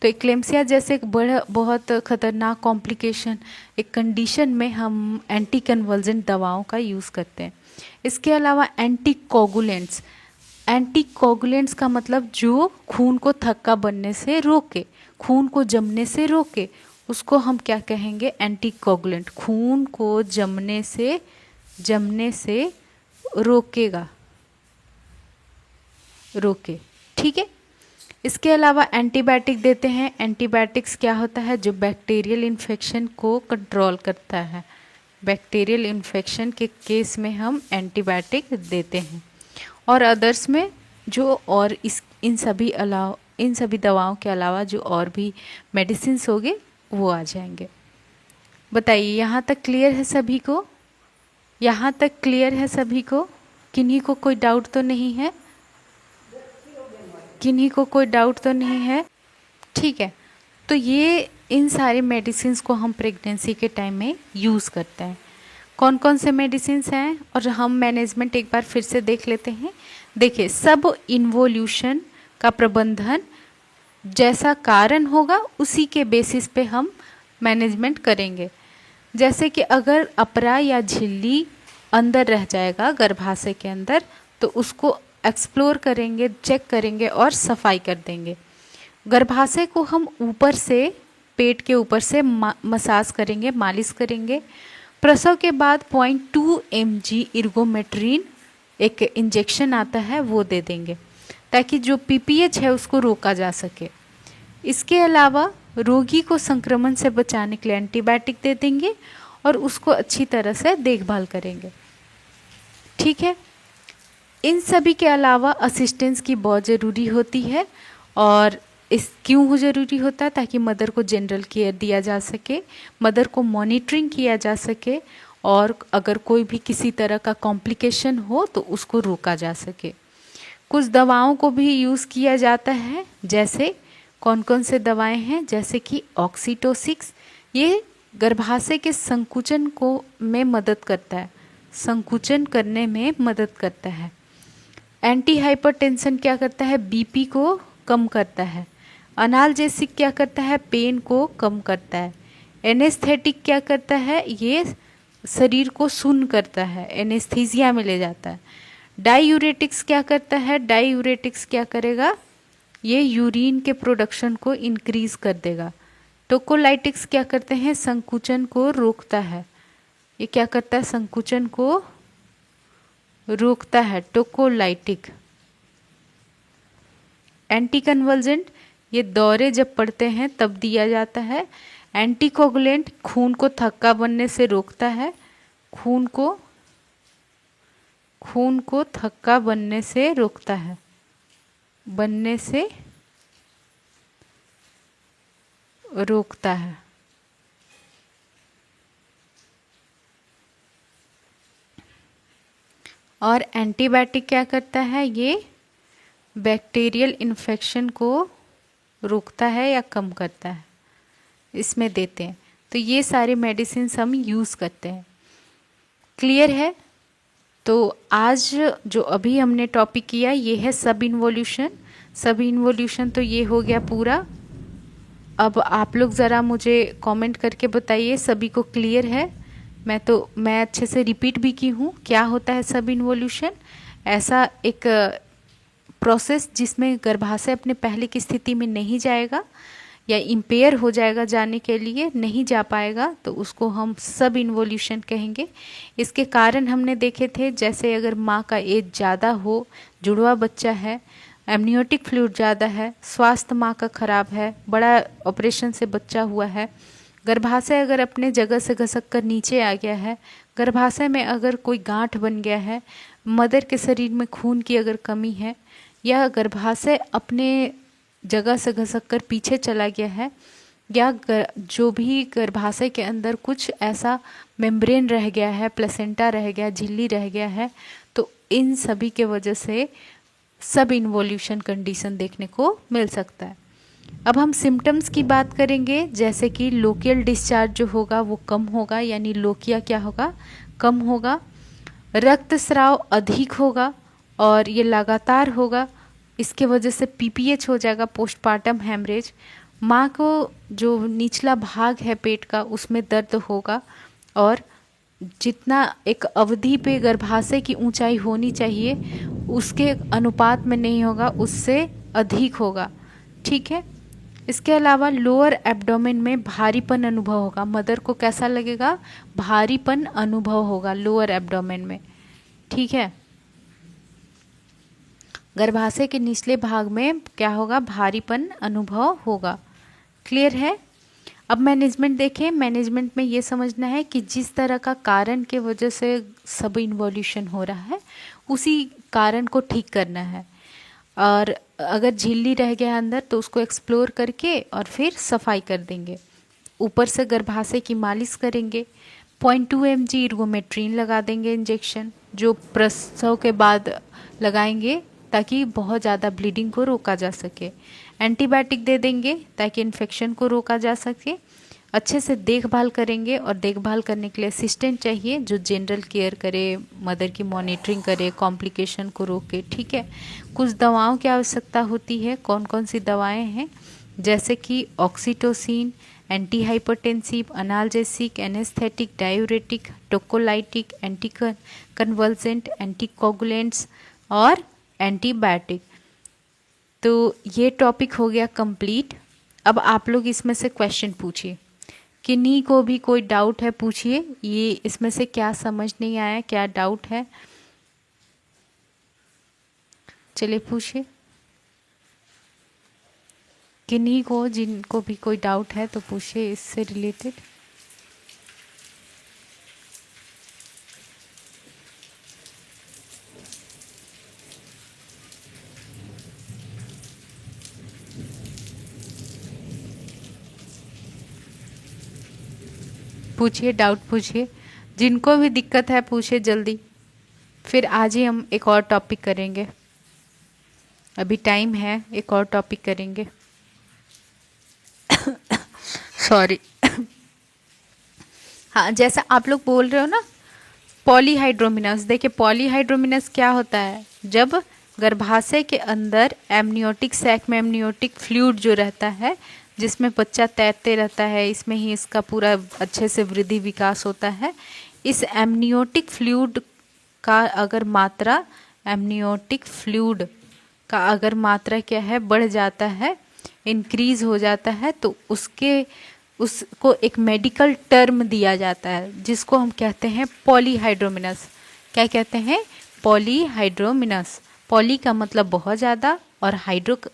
तो एक्लेम्सिया जैसे एक बहुत खतरनाक कॉम्प्लिकेशन, एक कंडीशन में हम एंटी कन्वर्जेंट दवाओं का यूज़ करते हैं। इसके अलावा एंटी कोगुलेंट्स। एंटी कोगुलेंट्स का मतलब जो खून को थक्का बनने से रोके, खून को जमने से रोके, उसको हम क्या कहेंगे, एंटीकोगुलेंट, खून को जमने से रोकेगा, रोके। ठीक है। इसके अलावा एंटीबायोटिक देते हैं। एंटीबायोटिक्स क्या होता है, जो बैक्टीरियल इन्फेक्शन को कंट्रोल करता है। बैक्टीरियल इन्फेक्शन के केस में हम एंटीबायोटिक देते हैं। और अदर्स में जो और इन सभी दवाओं के अलावा जो और भी मेडिसिन्स होंगे वो आ जाएंगे। बताइए, यहाँ तक क्लियर है सभी को? यहाँ तक क्लियर है सभी को? किन्हीं को कोई डाउट तो नहीं है? किन्हीं को कोई डाउट तो नहीं है? ठीक है। तो ये इन सारे मेडिसिन्स को हम प्रेगनेंसी के टाइम में यूज़ करते हैं। कौन कौन से मेडिसिन्स हैं और हम मैनेजमेंट एक बार फिर से देख लेते हैं। देखिए, सब इन्वोल्यूशन का प्रबंधन जैसा कारण होगा उसी के बेसिस पे हम मैनेजमेंट करेंगे। जैसे कि अगर अपरा या झिल्ली अंदर रह जाएगा गर्भाशय के अंदर, तो उसको एक्सप्लोर करेंगे, चेक करेंगे और सफाई कर देंगे। गर्भाशय को हम ऊपर से, पेट के ऊपर से मसाज करेंगे, मालिश करेंगे। प्रसव के बाद 0.2 mg इर्गोमेट्रिन एक इंजेक्शन आता है, वो दे देंगे ताकि जो पीपीएच है उसको रोका जा सके। इसके अलावा रोगी को संक्रमण से बचाने के लिए एंटीबायोटिक दे देंगे और उसको अच्छी तरह से देखभाल करेंगे। ठीक है। इन सभी के अलावा असिस्टेंस की बहुत ज़रूरी होती है। और इस क्यों ज़रूरी होता है? ताकि मदर को जनरल केयर दिया जा सके, मदर को मॉनिटरिंग किया जा सके, और अगर कोई भी किसी तरह का कॉम्प्लिकेशन हो तो उसको रोका जा सके। कुछ दवाओं को भी यूज़ किया जाता है। जैसे कौन कौन से दवाएं हैं? जैसे कि ऑक्सीटोसिक्स, ये गर्भाशय के संकुचन को में मदद करता है, संकुचन करने में मदद करता है। एंटी हाइपरटेंशन क्या करता है? बीपी को कम करता है। अनाल्जेसिक क्या करता है? पेन को कम करता है। एनेस्थेटिक क्या करता है? ये शरीर को सुन्न करता है, एनेस्थीसिया में ले जाता है। डाईयूरेटिक्स क्या करता है? डाईयूरेटिक्स क्या करेगा? ये यूरिन के प्रोडक्शन को इंक्रीज कर देगा। टोकोलाइटिक्स क्या करते हैं? संकुचन को रोकता है। ये क्या करता है? संकुचन को रोकता है, टोकोलाइटिक। एंटी कन्वल्जेंट, ये दौरे जब पड़ते हैं तब दिया जाता है। एंटीकोगुलेंट, खून को थक्का बनने से रोकता है, खून को थक्का बनने से रोकता है, बनने से रोकता है। और एंटीबायोटिक क्या करता है? ये बैक्टीरियल इन्फेक्शन को रोकता है या कम करता है, इसमें देते हैं। तो ये सारे मेडिसिन हम यूज़ करते हैं। क्लियर है? तो आज जो अभी हमने टॉपिक किया ये है सब इन्वोल्यूशन। सब इन्वोल्यूशन तो ये हो गया पूरा। अब आप लोग ज़रा मुझे कमेंट करके बताइए सभी को क्लियर है? मैं अच्छे से रिपीट भी की हूँ। क्या होता है सब इन्वोल्यूशन? ऐसा एक प्रोसेस जिसमें गर्भाशय अपने पहले की स्थिति में नहीं जाएगा या इम्पेयर हो जाएगा, जाने के लिए नहीं जा पाएगा, तो उसको हम सब इन्वोल्यूशन कहेंगे। इसके कारण हमने देखे थे, जैसे अगर माँ का एज ज़्यादा हो, जुड़वा बच्चा है, एमनियोटिक फ्लूइड ज़्यादा है, स्वास्थ्य माँ का खराब है, बड़ा ऑपरेशन से बच्चा हुआ है, गर्भाशय अगर अपने जगह से घसक कर नीचे आ गया है, गर्भाशय में अगर कोई गांठ बन गया है, मदर के शरीर में खून की अगर कमी है, या गर्भाशय अपने जगह से घसक कर पीछे चला गया है, या जो भी गर्भाशय के अंदर कुछ ऐसा मेम्ब्रेन रह गया है, प्लेसेंटा रह गया, झिल्ली रह गया है, तो इन सभी के वजह से सब इन्वोल्यूशन कंडीशन देखने को मिल सकता है। अब हम सिम्टम्स की बात करेंगे। जैसे कि लोकियल डिस्चार्ज जो होगा वो कम होगा, यानी लोकिया क्या होगा? कम होगा। रक्तस्राव अधिक होगा और ये लगातार होगा। इसके वजह से पीपीएच हो जाएगा, पोस्टपार्टम हेमरेज। माँ को जो निचला भाग है पेट का उसमें दर्द होगा, और जितना एक अवधि पे गर्भाशय की ऊंचाई होनी चाहिए उसके अनुपात में नहीं होगा, उससे अधिक होगा। ठीक है। इसके अलावा लोअर एब्डोमेन में भारीपन अनुभव होगा। मदर को कैसा लगेगा? भारीपन अनुभव होगा लोअर एब्डोमेन में। ठीक है, गर्भाशय के निचले भाग में क्या होगा? भारीपन अनुभव होगा। क्लियर है? अब मैनेजमेंट देखें। मैनेजमेंट में ये समझना है कि जिस तरह का कारण के वजह से सब इन्वॉल्यूशन हो रहा है उसी कारण को ठीक करना है। और अगर झिल्ली रह गया अंदर तो उसको एक्सप्लोर करके और फिर सफाई कर देंगे। ऊपर से गर्भाशय की मालिश करेंगे। 0.2 mg इर्गोमेट्रिन लगा देंगे इंजेक्शन, जो प्रसव के बाद लगाएंगे ताकि बहुत ज़्यादा ब्लीडिंग को रोका जा सके। एंटीबायोटिक दे देंगे ताकि इन्फेक्शन को रोका जा सके। अच्छे से देखभाल करेंगे और देखभाल करने के लिए असिस्टेंट चाहिए जो जनरल केयर करे, मदर की मॉनिटरिंग करे, कॉम्प्लिकेशन को रोके। ठीक है, कुछ दवाओं की आवश्यकता होती है। कौन कौन सी दवाएं हैं? जैसे कि oxytocin, antihypertensive, analgesic, anaesthetic, diuretic, tocolytic, anticonvulsant, anticoagulants और एंटीबायोटिक। तो ये टॉपिक हो गया कंप्लीट। अब आप लोग इसमें से क्वेश्चन पूछिए। किन्हीं को भी कोई डाउट है पूछिए। ये इसमें से क्या समझ नहीं आया, क्या डाउट है? चलिए पूछिए। किन्हीं को, जिनको भी कोई डाउट है तो पूछिए इससे रिलेटेड। पूछिए, डाउट पूछिए। जिनको भी दिक्कत है पूछिए जल्दी, फिर आज ही हम एक और टॉपिक करेंगे। अभी टाइम है, एक और टॉपिक करेंगे। सॉरी। हाँ, जैसा आप लोग बोल रहे हो ना पॉलीहाइड्रोमिनस, देखिए पॉलीहाइड्रोमिनस क्या होता है? जब गर्भाशय के अंदर एमनियोटिक सैक में एमनियोटिक फ्लूइड जो रहता है, जिसमें बच्चा तैरते रहता है, इसमें ही इसका पूरा अच्छे से वृद्धि विकास होता है। इस एमनियोटिक फ्लूइड का अगर मात्रा, एमनियोटिक फ्लूइड का अगर मात्रा क्या है, बढ़ जाता है, इंक्रीज हो जाता है, तो उसको एक मेडिकल टर्म दिया जाता है जिसको हम कहते हैं पॉलीहाइड्रोमिनस। क्या कहते हैं? पॉलीहाइड्रोमिनस। पॉली का मतलब बहुत ज़्यादा और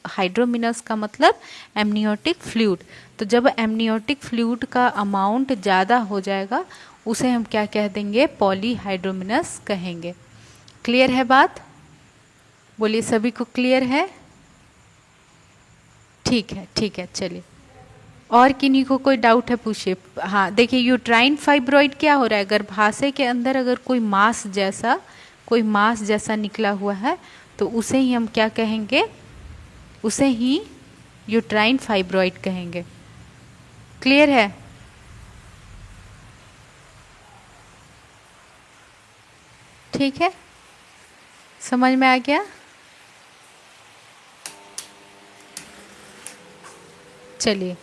हाइड्रोमिनस का मतलब एमनियोटिक फ्लूइड। तो जब एमनियोटिक फ्लूइड का अमाउंट ज़्यादा हो जाएगा उसे हम क्या कह देंगे? पॉलीहाइड्रोमिनस कहेंगे। क्लियर है बात? बोलिए, सभी को क्लियर है? ठीक है, ठीक है, चलिए। और किन्हीं को कोई डाउट है पूछिए। हाँ, देखिए यूट्राइन फाइब्रॉइड क्या हो रहा है? गर्भाशय के अंदर अगर कोई मांस जैसा निकला हुआ है तो उसे ही हम क्या कहेंगे? उसे ही यूट्राइन फाइब्रॉइड कहेंगे। क्लियर है? ठीक है, समझ में आ गया? चलिए,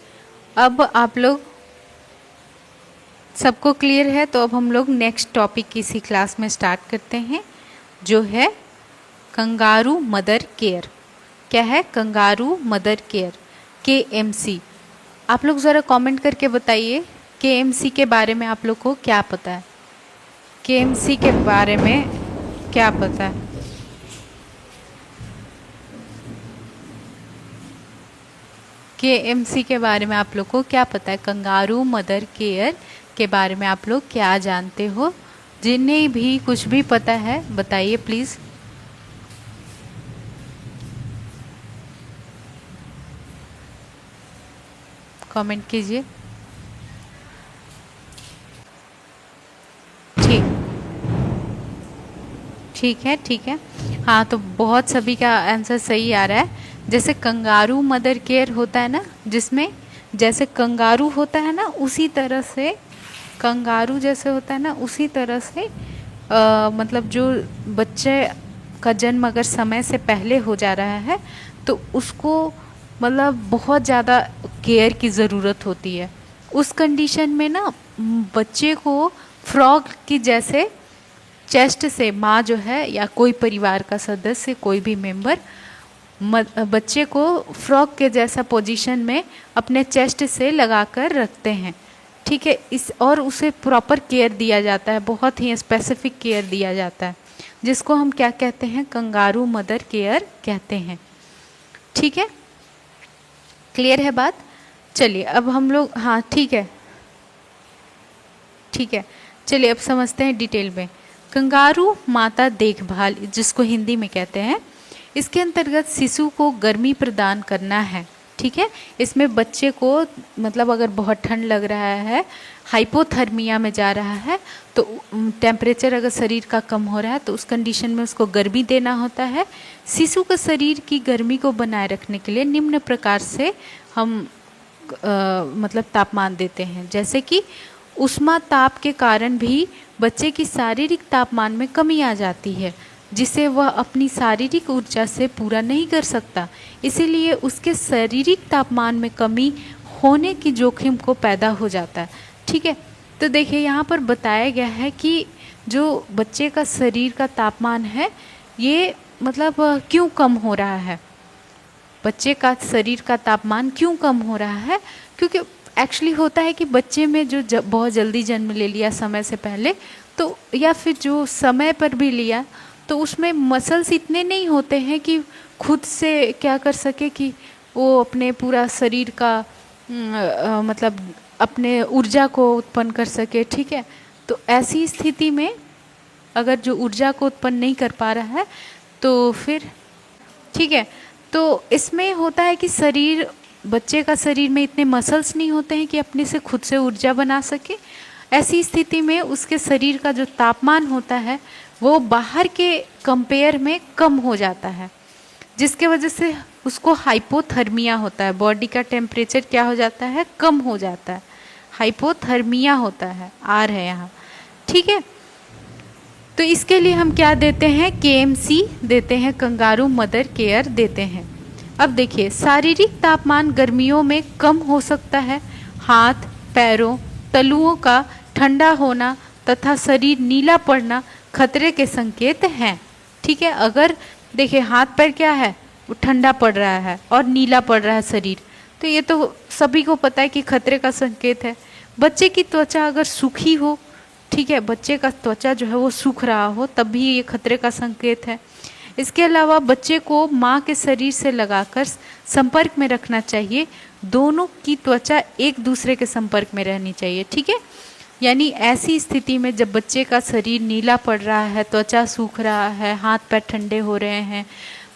अब आप लोग सबको क्लियर है तो अब हम लोग नेक्स्ट टॉपिक इसी क्लास में स्टार्ट करते हैं, जो है कंगारू मदर केयर। क्या है? Kangaroo mother care, KMC। आप लोग ज़रा कमेंट करके बताइए KMC के बारे में आप लोग को क्या पता है? KMC के बारे में क्या पता है? KMC के बारे में आप लोग को क्या पता है? कंगारू मदर केयर के बारे में आप लोग क्या जानते हो? जिन्हें भी कुछ भी पता है बताइए प्लीज़। कमेंट कीजिए। ठीक है, ठीक है। हाँ, तो बहुत सभी का आंसर सही आ रहा है। जैसे कंगारू मदर केयर होता है ना, जिसमें जैसे कंगारू होता है ना उसी तरह से, कंगारू जैसे होता है ना उसी तरह से मतलब जो बच्चे का जन्म अगर समय से पहले हो जा रहा है तो उसको मतलब बहुत ज़्यादा केयर की ज़रूरत होती है। उस कंडीशन में ना बच्चे को फ्रॉग की जैसे चेस्ट से माँ जो है या कोई परिवार का सदस्य, कोई भी मेंबर बच्चे को फ्रॉक के जैसा पोजीशन में अपने चेस्ट से लगाकर रखते हैं, ठीक है। इस और उसे प्रॉपर केयर दिया जाता है, बहुत ही स्पेसिफिक केयर दिया जाता है, जिसको हम क्या कहते हैं, कंगारू मदर केयर कहते हैं, ठीक है। क्लियर है बात? चलिए अब हम लोग, हाँ ठीक है, ठीक है, चलिए अब समझते हैं डिटेल में। कंगारू माता देखभाल, जिसको हिंदी में कहते हैं, इसके अंतर्गत शिशु को गर्मी प्रदान करना है, ठीक है। इसमें बच्चे को मतलब अगर बहुत ठंड लग रहा है, हाइपोथर्मिया में जा रहा है, तो टेम्परेचर अगर शरीर का कम हो रहा है तो उस कंडीशन में उसको गर्मी देना होता है। शिशु के शरीर की गर्मी को बनाए रखने के लिए निम्न प्रकार से हम मतलब तापमान देते हैं, जैसे कि उष्मा ताप के कारण भी बच्चे की शारीरिक तापमान में कमी आ जाती है, जिसे वह अपनी शारीरिक ऊर्जा से पूरा नहीं कर सकता, इसीलिए उसके शारीरिक तापमान में कमी होने की जोखिम को पैदा हो जाता है, ठीक है। तो देखिए यहाँ पर बताया गया है कि जो बच्चे का शरीर का तापमान है ये मतलब क्यों कम हो रहा है, बच्चे का शरीर का तापमान क्यों कम हो रहा है, क्योंकि एक्चुअली होता है कि बच्चे में जो बहुत जल्दी जन्म ले लिया समय से पहले, तो या फिर जो समय पर भी लिया, तो उसमें मसल्स इतने नहीं होते हैं कि खुद से क्या कर सके कि वो अपने पूरा शरीर का मतलब अपने ऊर्जा को उत्पन्न कर सके, ठीक है। तो ऐसी स्थिति में अगर जो ऊर्जा को उत्पन्न नहीं कर पा रहा है तो फिर, ठीक है, तो इसमें होता है कि शरीर, बच्चे का शरीर में इतने मसल्स नहीं होते हैं कि अपने से खुद से ऊर्जा बना सके। ऐसी स्थिति में उसके शरीर का जो तापमान होता है वो बाहर के कंपेयर में कम हो जाता है, जिसके वजह से उसको हाइपोथर्मिया होता है, बॉडी का टेम्परेचर क्या हो जाता है, कम हो जाता है, हाइपोथर्मिया होता है, आर है यहाँ, ठीक है। तो इसके लिए हम क्या देते हैं, केएमसी देते हैं, कंगारू मदर केयर देते हैं। अब देखिए शारीरिक तापमान गर्मियों में कम हो सकता है, हाथ पैरों तलुओं का ठंडा होना तथा शरीर नीला पड़ना खतरे के संकेत हैं, ठीक है। अगर देखिए हाथ पैर क्या है, वो ठंडा पड़ रहा है और नीला पड़ रहा है शरीर, तो ये तो सभी को पता है कि खतरे का संकेत है। बच्चे की त्वचा अगर सूखी हो, ठीक है, बच्चे का त्वचा जो है वो सूख रहा हो, तब भी ये खतरे का संकेत है। इसके अलावा बच्चे को माँ के शरीर से लगाकर संपर्क में रखना चाहिए, दोनों की त्वचा एक दूसरे के संपर्क में रहनी चाहिए, ठीक है। यानी ऐसी स्थिति में जब बच्चे का शरीर नीला पड़ रहा है, त्वचा सूख रहा है, हाथ पैर ठंडे हो रहे हैं,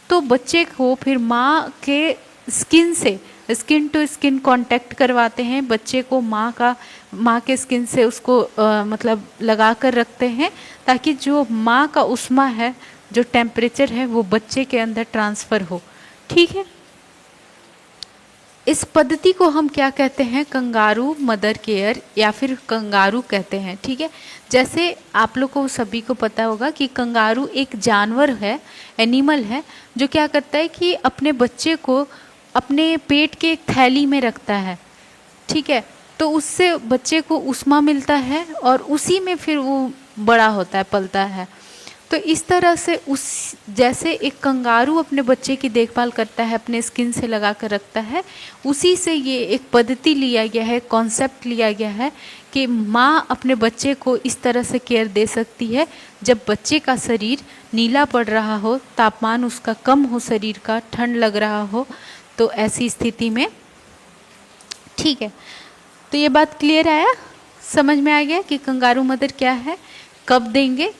तो बच्चे को फिर माँ के स्किन से, स्किन टू स्किन कांटेक्ट करवाते हैं, बच्चे को माँ के स्किन से उसको मतलब लगा कर रखते हैं, ताकि जो माँ का उष्मा है, जो टेम्परेचर है, वो बच्चे के अंदर ट्रांसफ़र हो, ठीक है। इस पद्धति को हम क्या कहते हैं, कंगारू मदर केयर या फिर कंगारू कहते हैं, ठीक है। जैसे आप लोग को सभी को पता होगा कि कंगारू एक जानवर है, एनिमल है, जो क्या करता है कि अपने बच्चे को अपने पेट के एक थैली में रखता है, ठीक है। तो उससे बच्चे को उष्मा मिलता है और उसी में फिर वो बड़ा होता है, पलता है। तो इस तरह से उस जैसे एक कंगारू अपने बच्चे की देखभाल करता है, अपने स्किन से लगा कर रखता है, उसी से ये एक पद्धति लिया गया है, कॉन्सेप्ट लिया गया है कि माँ अपने बच्चे को इस तरह से केयर दे सकती है जब बच्चे का शरीर नीला पड़ रहा हो, तापमान उसका कम हो, शरीर का ठंड लग रहा हो, तो ऐसी स्थिति में, ठीक है। तो ये बात क्लियर आया, समझ में आ गया कि कंगारू मदर क्या है, कब देंगे।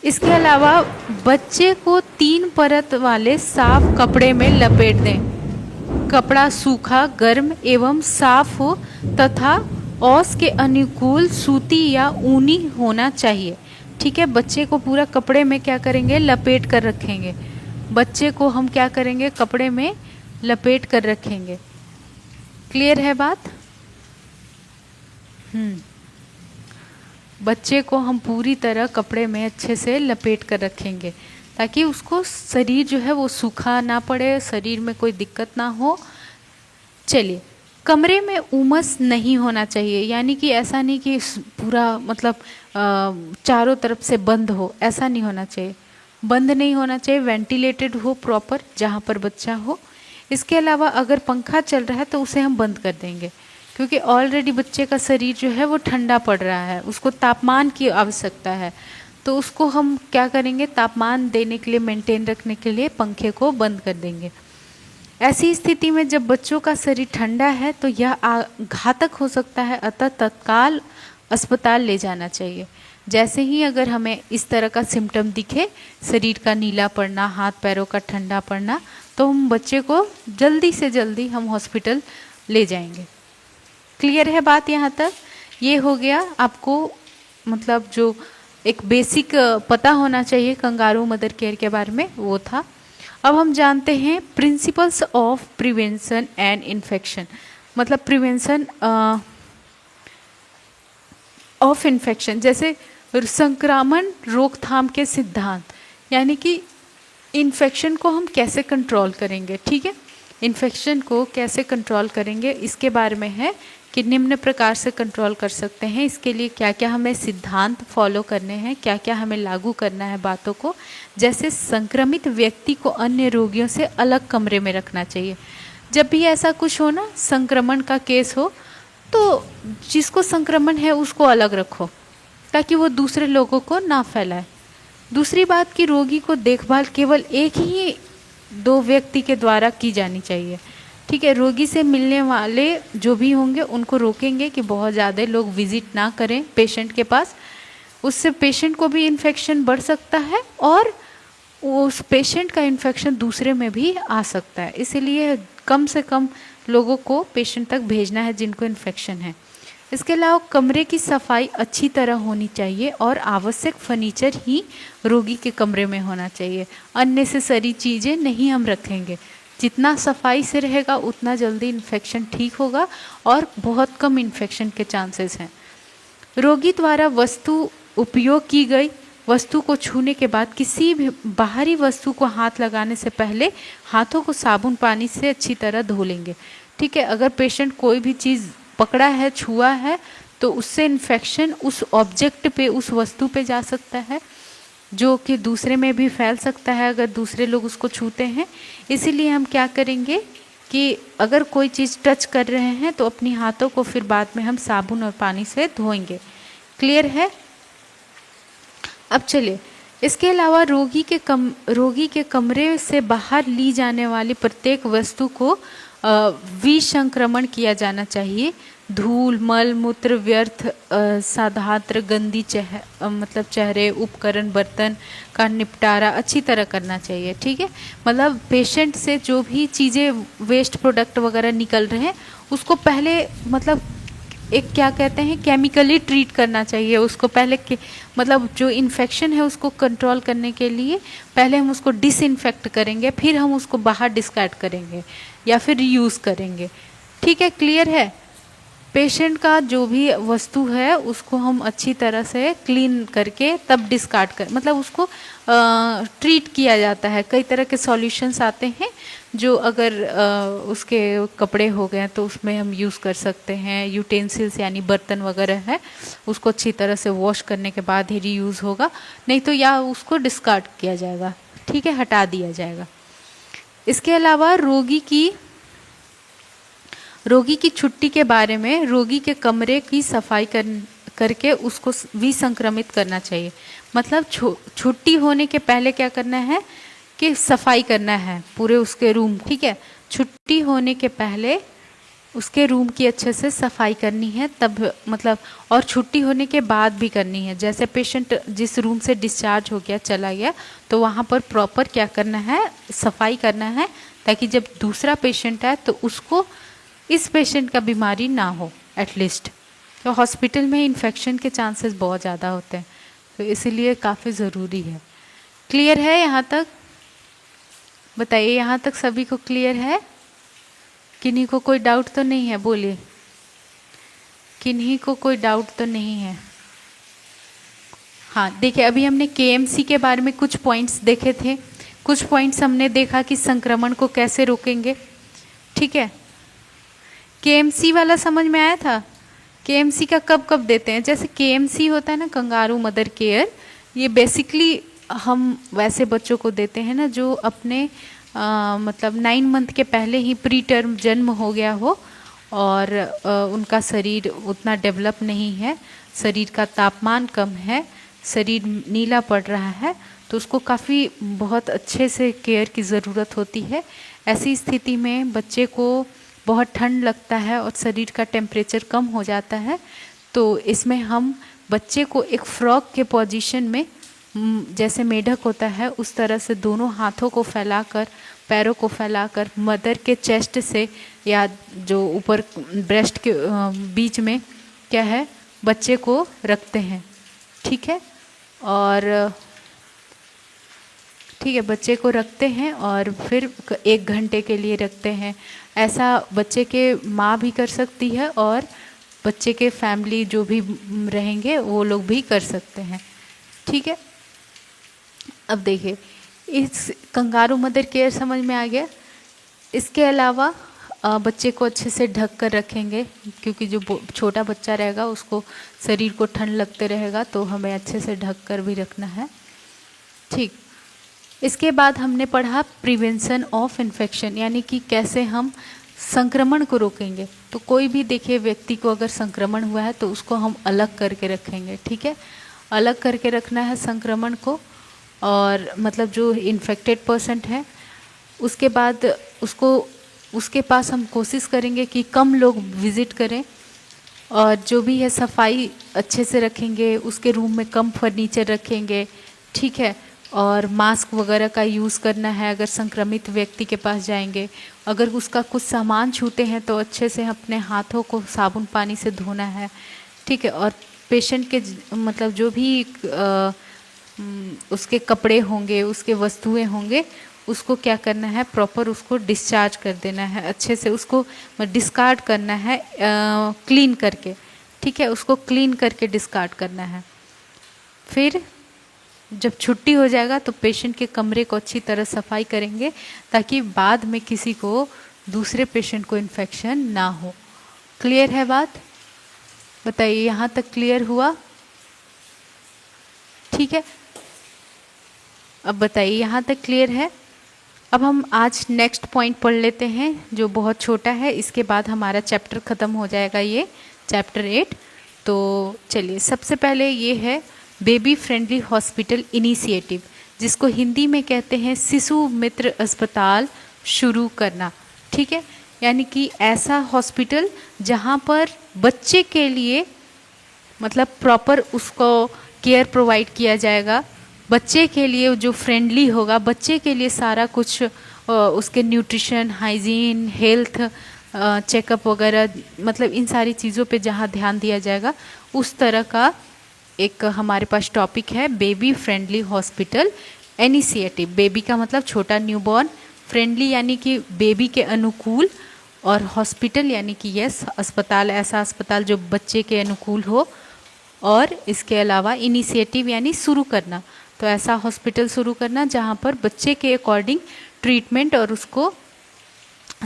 इसके अलावा बच्चे को 3 परत वाले साफ कपड़े में लपेट दें, कपड़ा सूखा, गर्म एवं साफ हो तथा औस के अनुकूल सूती या ऊनी होना चाहिए, ठीक है। बच्चे को पूरा कपड़े में क्या करेंगे, लपेट कर रखेंगे, बच्चे को हम क्या करेंगे, कपड़े में लपेट कर रखेंगे। क्लियर है बात? बच्चे को हम पूरी तरह कपड़े में अच्छे से लपेट कर रखेंगे, ताकि उसको शरीर जो है वो सूखा ना पड़े, शरीर में कोई दिक्कत ना हो। चलिए, कमरे में उमस नहीं होना चाहिए, यानी कि ऐसा नहीं कि पूरा मतलब चारों तरफ से बंद हो, ऐसा नहीं होना चाहिए। बंद नहीं होना चाहिए, वेंटिलेटेड हो प्रॉपर जहाँ पर बच्चा हो। इसके अलावा अगर पंखा चल रहा है तो उसे हम बंद कर देंगे, क्योंकि ऑलरेडी बच्चे का शरीर जो है वो ठंडा पड़ रहा है, उसको तापमान की आवश्यकता है। तो उसको हम क्या करेंगे, तापमान देने के लिए, मेंटेन रखने के लिए पंखे को बंद कर देंगे। ऐसी स्थिति में जब बच्चों का शरीर ठंडा है तो यह घातक हो सकता है, अतः तत्काल अस्पताल ले जाना चाहिए। जैसे ही अगर हमें इस तरह का सिम्टम दिखे, शरीर का नीला पड़ना, हाथ पैरों का ठंडा पड़ना, तो हम बच्चे को जल्दी से जल्दी हम हॉस्पिटल ले जाएंगे। क्लियर है बात यहाँ तक? ये हो गया आपको, मतलब जो एक बेसिक पता होना चाहिए कंगारू मदर केयर के बारे में, वो था। अब हम जानते हैं principles of prevention and infection, मतलब प्रिवेंशन ऑफ इन्फेक्शन, जैसे संक्रमण रोकथाम के सिद्धांत, यानी कि इन्फेक्शन को हम कैसे कंट्रोल करेंगे। ठीक है, इन्फेक्शन को कैसे कंट्रोल करेंगे इसके बारे में है कि निम्न प्रकार से कंट्रोल कर सकते हैं। इसके लिए क्या क्या हमें सिद्धांत फॉलो करने हैं, क्या क्या हमें लागू करना है बातों को। जैसे संक्रमित व्यक्ति को अन्य रोगियों से अलग कमरे में रखना चाहिए। जब भी ऐसा कुछ हो ना, संक्रमण का केस हो, तो जिसको संक्रमण है उसको अलग रखो, ताकि वो दूसरे लोगों को ना फैलाए। दूसरी बात कि रोगी को देखभाल केवल एक ही 2 व्यक्ति के द्वारा की जानी चाहिए। ठीक है, रोगी से मिलने वाले जो भी होंगे उनको रोकेंगे कि बहुत ज़्यादा लोग विजिट ना करें पेशेंट के पास, उससे पेशेंट को भी इन्फेक्शन बढ़ सकता है और उस पेशेंट का इन्फेक्शन दूसरे में भी आ सकता है। इसीलिए कम से कम लोगों को पेशेंट तक भेजना है जिनको इन्फेक्शन है। इसके अलावा कमरे की सफाई अच्छी तरह होनी चाहिए और आवश्यक फर्नीचर ही रोगी के कमरे में होना चाहिए। अननेसेसरी चीज़ें नहीं हम रखेंगे। जितना सफाई से रहेगा उतना जल्दी इन्फेक्शन ठीक होगा और बहुत कम इन्फेक्शन के चांसेस हैं। रोगी द्वारा वस्तु उपयोग की गई वस्तु को छूने के बाद किसी भी बाहरी वस्तु को हाथ लगाने से पहले हाथों को साबुन पानी से अच्छी तरह धो लेंगे। ठीक है, अगर पेशेंट कोई भी चीज़ पकड़ा है, छुआ है, तो उससे इन्फेक्शन उस ऑब्जेक्ट पे, उस वस्तु पे जा सकता है, जो कि दूसरे में भी फैल सकता है अगर दूसरे लोग उसको छूते हैं। इसीलिए हम क्या करेंगे कि अगर कोई चीज़ टच कर रहे हैं तो अपनी हाथों को फिर बाद में हम साबुन और पानी से धोएंगे। क्लियर है? अब चलिए, इसके अलावा रोगी के कमरे से बाहर ली जाने वाली प्रत्येक वस्तु को विसंक्रमण किया जाना चाहिए। धूल, मल, मूत्र, व्यर्थ, साधारण गंदी मतलब चेहरे, उपकरण, बर्तन का निपटारा अच्छी तरह करना चाहिए। ठीक है, मतलब पेशेंट से जो भी चीज़ें वेस्ट प्रोडक्ट वगैरह निकल रहे हैं उसको पहले, मतलब एक क्या कहते हैं, केमिकली ट्रीट करना चाहिए उसको पहले के, मतलब जो इन्फेक्शन है उसको कंट्रोल करने के लिए पहले हम उसको डिसइंफेक्ट करेंगे, फिर हम उसको बाहर डिस्कार्ड करेंगे या फिर रीयूज़ करेंगे। ठीक है, क्लियर है? पेशेंट का जो भी वस्तु है उसको हम अच्छी तरह से क्लीन करके तब डिस्कार्ड कर, मतलब उसको ट्रीट किया जाता है। कई तरह के सॉल्यूशंस आते हैं जो अगर उसके कपड़े हो गए तो उसमें हम यूज़ कर सकते हैं। यूटेंसिल्स यानी बर्तन वगैरह है, उसको अच्छी तरह से वॉश करने के बाद ही रीयूज़ होगा, नहीं तो या उसको डिस्कार्ड किया जाएगा। ठीक है, हटा दिया जाएगा। इसके अलावा रोगी की छुट्टी के बारे में रोगी के कमरे की सफाई करके उसको विसंक्रमित करना चाहिए। मतलब छुट्टी होने के पहले क्या करना है कि सफाई करना है पूरे उसके रूम। ठीक है, छुट्टी होने के पहले उसके रूम की अच्छे से सफाई करनी है तब, मतलब, और छुट्टी होने के बाद भी करनी है। जैसे पेशेंट जिस रूम से डिस्चार्ज हो गया, चला गया, तो वहाँ पर प्रॉपर क्या करना है, सफाई करना है, ताकि जब दूसरा पेशेंट आए तो उसको इस पेशेंट का बीमारी ना हो एटलीस्ट। तो हॉस्पिटल में इन्फेक्शन के चांसेस बहुत ज़्यादा होते हैं, तो इसीलिए काफ़ी ज़रूरी है। क्लियर है यहाँ तक? बताइए, यहाँ तक सभी को क्लियर है? किन्हीं को कोई डाउट तो नहीं है? बोलिए, किन्हीं को कोई डाउट तो नहीं है? हाँ, देखिए, अभी हमने केएमसी के बारे में कुछ पॉइंट्स देखे थे, कुछ पॉइंट्स हमने देखा कि संक्रमण को कैसे रोकेंगे। ठीक है, केएमसी वाला समझ में आया था? केएमसी का कब कब देते हैं? जैसे केएमसी होता है ना, कंगारू मदर केयर, ये बेसिकली हम वैसे बच्चों को देते हैं ना जो अपने मतलब 9 मंथ के पहले ही प्री टर्म जन्म हो गया हो और उनका शरीर उतना डेवलप नहीं है, शरीर का तापमान कम है, शरीर नीला पड़ रहा है, तो उसको काफ़ी बहुत अच्छे से केयर की ज़रूरत होती है। ऐसी स्थिति में बच्चे को बहुत ठंड लगता है और शरीर का टेम्परेचर कम हो जाता है, तो इसमें हम बच्चे को एक फ्रॉग के पोजीशन में जैसे मेढक होता है उस तरह से दोनों हाथों को फैलाकर, पैरों को फैलाकर मदर के चेस्ट से या जो ऊपर ब्रेस्ट के बीच में क्या है बच्चे को रखते हैं। ठीक है, और ठीक है बच्चे को रखते हैं और फिर 1 घंटे के लिए रखते हैं। ऐसा बच्चे के माँ भी कर सकती है और बच्चे के फैमिली जो भी रहेंगे वो लोग भी कर सकते हैं। ठीक है, अब देखिए इस कंगारू मदर केयर समझ में आ गया। इसके अलावा बच्चे को अच्छे से ढक कर रखेंगे क्योंकि जो छोटा बच्चा रहेगा उसको शरीर को ठंड लगते रहेगा, तो हमें अच्छे से ढक कर भी रखना है। ठीक, इसके बाद हमने पढ़ा प्रिवेंशन ऑफ इन्फेक्शन, यानी कि कैसे हम संक्रमण को रोकेंगे। तो कोई भी देखिए व्यक्ति को अगर संक्रमण हुआ है तो उसको हम अलग करके रखेंगे। ठीक है, अलग करके रखना है संक्रमण को, और मतलब जो इन्फेक्टेड पर्सन है उसके बाद उसके पास हम कोशिश करेंगे कि कम लोग विज़िट करें, और जो भी है सफाई अच्छे से रखेंगे, उसके रूम में कम फर्नीचर रखेंगे। ठीक है, और मास्क वगैरह का यूज़ करना है अगर संक्रमित व्यक्ति के पास जाएंगे। अगर उसका कुछ सामान छूते हैं तो अच्छे से अपने हाथों को साबुन पानी से धोना है। ठीक है, और पेशेंट के मतलब जो भी उसके कपड़े होंगे, उसके वस्तुएं होंगे, उसको क्या करना है प्रॉपर उसको डिस्चार्ज कर देना है, अच्छे से उसको डिस्कार्ड करना है क्लीन करके। ठीक है, उसको क्लीन करके डिस्कार्ड करना है। फिर जब छुट्टी हो जाएगा तो पेशेंट के कमरे को अच्छी तरह सफाई करेंगे ताकि बाद में किसी को दूसरे पेशेंट को इन्फेक्शन ना हो। क्लियर है बात? बताइए, यहाँ तक क्लियर हुआ? ठीक है, अब बताइए यहाँ तक क्लियर है? अब हम आज नेक्स्ट पॉइंट पढ़ लेते हैं जो बहुत छोटा है, इसके बाद हमारा चैप्टर ख़त्म हो जाएगा, ये चैप्टर 8। तो चलिए, सबसे पहले ये है बेबी फ्रेंडली हॉस्पिटल इनिशिएटिव, जिसको हिंदी में कहते हैं शिशु मित्र अस्पताल शुरू करना। ठीक है, यानी कि ऐसा हॉस्पिटल जहाँ पर बच्चे के लिए मतलब प्रॉपर उसको केयर प्रोवाइड किया जाएगा, बच्चे के लिए जो फ्रेंडली होगा, बच्चे के लिए सारा कुछ उसके न्यूट्रिशन, हाइजीन, हेल्थ चेकअप वगैरह, मतलब इन सारी चीज़ों पे जहाँ ध्यान दिया जाएगा, उस तरह का एक हमारे पास टॉपिक है baby friendly hospital initiative. Baby का मतलब छोटा न्यूबॉर्न, फ्रेंडली यानी कि बेबी के अनुकूल, और हॉस्पिटल यानी कि यस अस्पताल, ऐसा अस्पताल जो बच्चे के अनुकूल हो, और इसके अलावा इनिशिएटिव यानी शुरू करना, तो ऐसा हॉस्पिटल शुरू करना जहाँ पर बच्चे के अकॉर्डिंग ट्रीटमेंट और उसको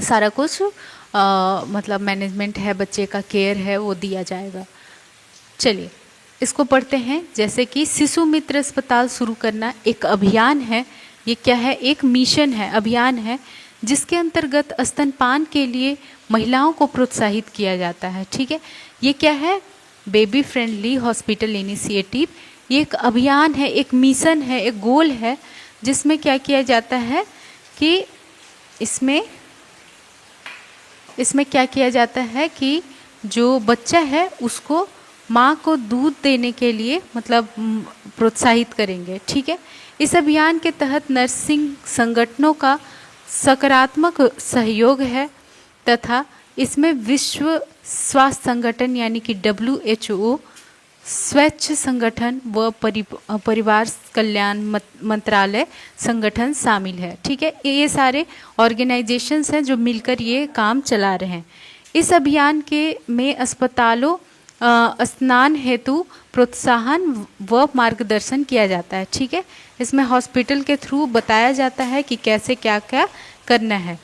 सारा कुछ मतलब मैनेजमेंट है, बच्चे का केयर है, वो दिया जाएगा। चलिए इसको पढ़ते हैं। जैसे कि शिशु मित्र अस्पताल शुरू करना एक अभियान है। ये क्या है? एक मिशन है, अभियान है, जिसके अंतर्गत स्तनपान के लिए महिलाओं को प्रोत्साहित किया जाता है। ठीक है, ये क्या है? Baby friendly hospital initiative. ये एक अभियान है, एक मिशन है, एक गोल है, जिसमें क्या किया जाता है कि इसमें क्या किया जाता है कि जो बच्चा है उसको माँ को दूध देने के लिए मतलब प्रोत्साहित करेंगे। ठीक है, इस अभियान के तहत नर्सिंग संगठनों का सकारात्मक सहयोग है तथा इसमें विश्व स्वास्थ्य संगठन यानी कि WHO, स्वच्छ संगठन व परिवार कल्याण मंत्रालय संगठन शामिल है। ठीक है, ये सारे ऑर्गेनाइजेशंस हैं जो मिलकर ये काम चला रहे हैं। इस अभियान में अस्पतालों स्नान हेतु प्रोत्साहन व मार्गदर्शन किया जाता है। ठीक है, इसमें हॉस्पिटल के थ्रू बताया जाता है कि कैसे क्या क्या करना है।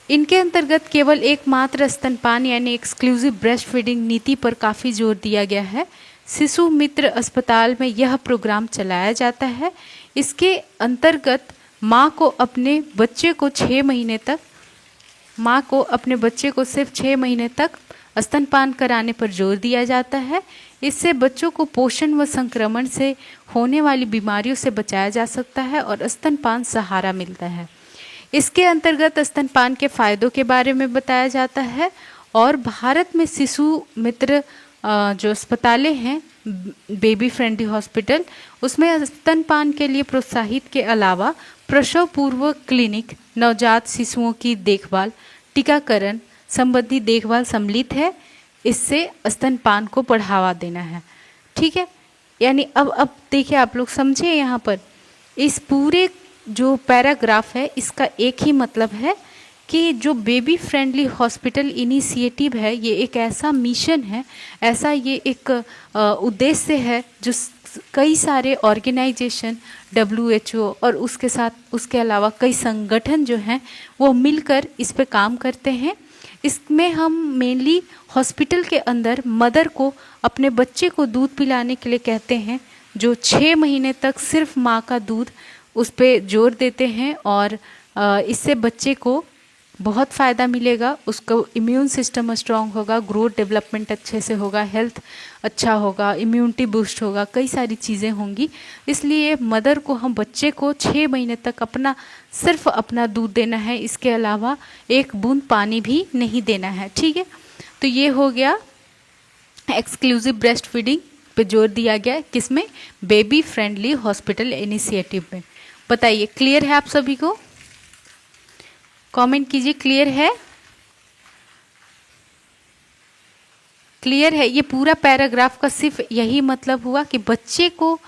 इनके अंतर्गत केवल एकमात्र स्तनपान यानी एक्सक्लूसिव ब्रेस्ट फीडिंग नीति पर काफ़ी जोर दिया गया है। शिशु मित्र अस्पताल में यह प्रोग्राम चलाया जाता है। इसके अंतर्गत माँ को अपने बच्चे को 6 महीने तक सिर्फ 6 महीने तक स्तनपान कराने पर जोर दिया जाता है। इससे बच्चों को पोषण व संक्रमण से होने वाली बीमारियों से बचाया जा सकता है और स्तनपान सहारा मिलता है। इसके अंतर्गत स्तनपान के फायदों के बारे में बताया जाता है। और भारत में शिशु मित्र जो अस्पतालें हैं, बेबी फ्रेंडली हॉस्पिटल, उसमें स्तनपान के लिए प्रोत्साहित के अलावा प्रसव पूर्व क्लिनिक, नवजात शिशुओं की देखभाल, टीकाकरण संबंधी देखभाल सम्मिलित है। इससे स्तनपान को बढ़ावा देना है। ठीक है, यानी अब देखिए, आप लोग समझे, यहाँ पर इस पूरे जो पैराग्राफ है इसका एक ही मतलब है कि जो बेबी फ्रेंडली हॉस्पिटल इनिशिएटिव है, ये एक ऐसा मिशन है, ऐसा ये एक उद्देश्य है जो कई सारे ऑर्गेनाइजेशन, WHO और उसके अलावा कई संगठन जो हैं वो मिलकर इस पे काम करते हैं। इसमें हम मेनली हॉस्पिटल के अंदर मदर को अपने बच्चे को दूध पिलाने के लिए कहते हैं, जो 6 महीने तक सिर्फ माँ का दूध, उस पे जोर देते हैं। और इससे बच्चे को बहुत फ़ायदा मिलेगा, उसका इम्यून सिस्टम स्ट्रांग होगा, ग्रोथ डेवलपमेंट अच्छे से होगा, हेल्थ अच्छा होगा, इम्यूनिटी बूस्ट होगा, कई सारी चीज़ें होंगी। इसलिए मदर को, हम बच्चे को 6 महीने तक सिर्फ अपना दूध देना है, इसके अलावा एक बूंद पानी भी नहीं देना है। ठीक है, तो ये हो गया एक्सक्लूसिव ब्रेस्ट फीडिंग पे जोर दिया गया, किसमें? बेबी फ्रेंडली हॉस्पिटल इनिशिएटिव में। बताइए, क्लियर है आप सभी को? कमेंट कीजिए, क्लियर है? क्लियर है? ये पूरा पैराग्राफ का सिर्फ यही मतलब हुआ कि बच्चे को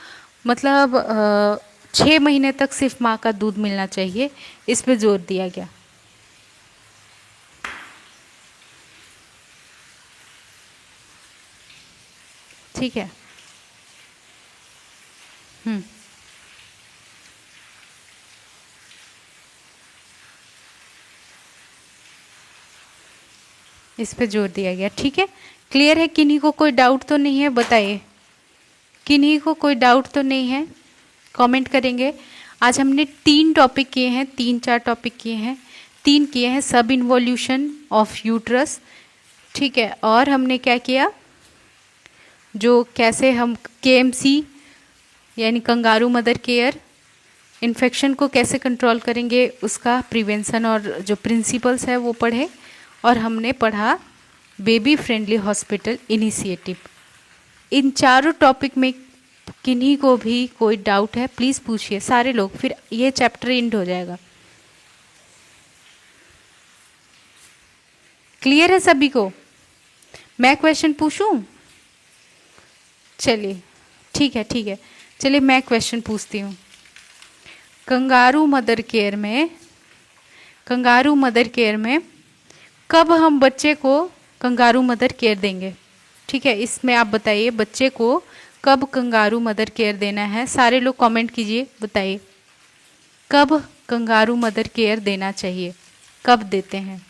6 महीने तक सिर्फ माँ का दूध मिलना चाहिए, इस पे जोर दिया गया। ठीक है। इस पे जोर दिया गया। ठीक है, क्लियर है? किन्हीं को कोई डाउट तो नहीं है? बताइए, किन्हीं को कोई डाउट तो नहीं है? कमेंट करेंगे। आज हमने 3 टॉपिक किए हैं, 3-4 टॉपिक किए हैं। 3 किए हैं, सब इन्वोल्यूशन ऑफ यूट्रस। ठीक है, और हमने क्या किया, जो कैसे हम KMC यानी कंगारू मदर केयर, इन्फेक्शन को कैसे कंट्रोल करेंगे, उसका प्रिवेंशन और जो प्रिंसिपल्स है वो पढ़े। और हमने पढ़ा बेबी फ्रेंडली हॉस्पिटल इनिशिएटिव। इन चारों टॉपिक में किन्हीं को भी कोई डाउट है, प्लीज़ पूछिए सारे लोग, फिर ये चैप्टर एंड हो जाएगा। क्लियर है सभी को? मैं क्वेश्चन पूछूं? चलिए, ठीक है, ठीक है, चलिए मैं क्वेश्चन पूछती हूँ। कंगारू मदर केयर में कब हम बच्चे को कंगारू मदर केयर देंगे? ठीक है, इसमें आप बताइए, बच्चे को कब कंगारू मदर केयर देना है? सारे लोग कमेंट कीजिए, बताइए कब कंगारू मदर केयर देना चाहिए, कब देते हैं?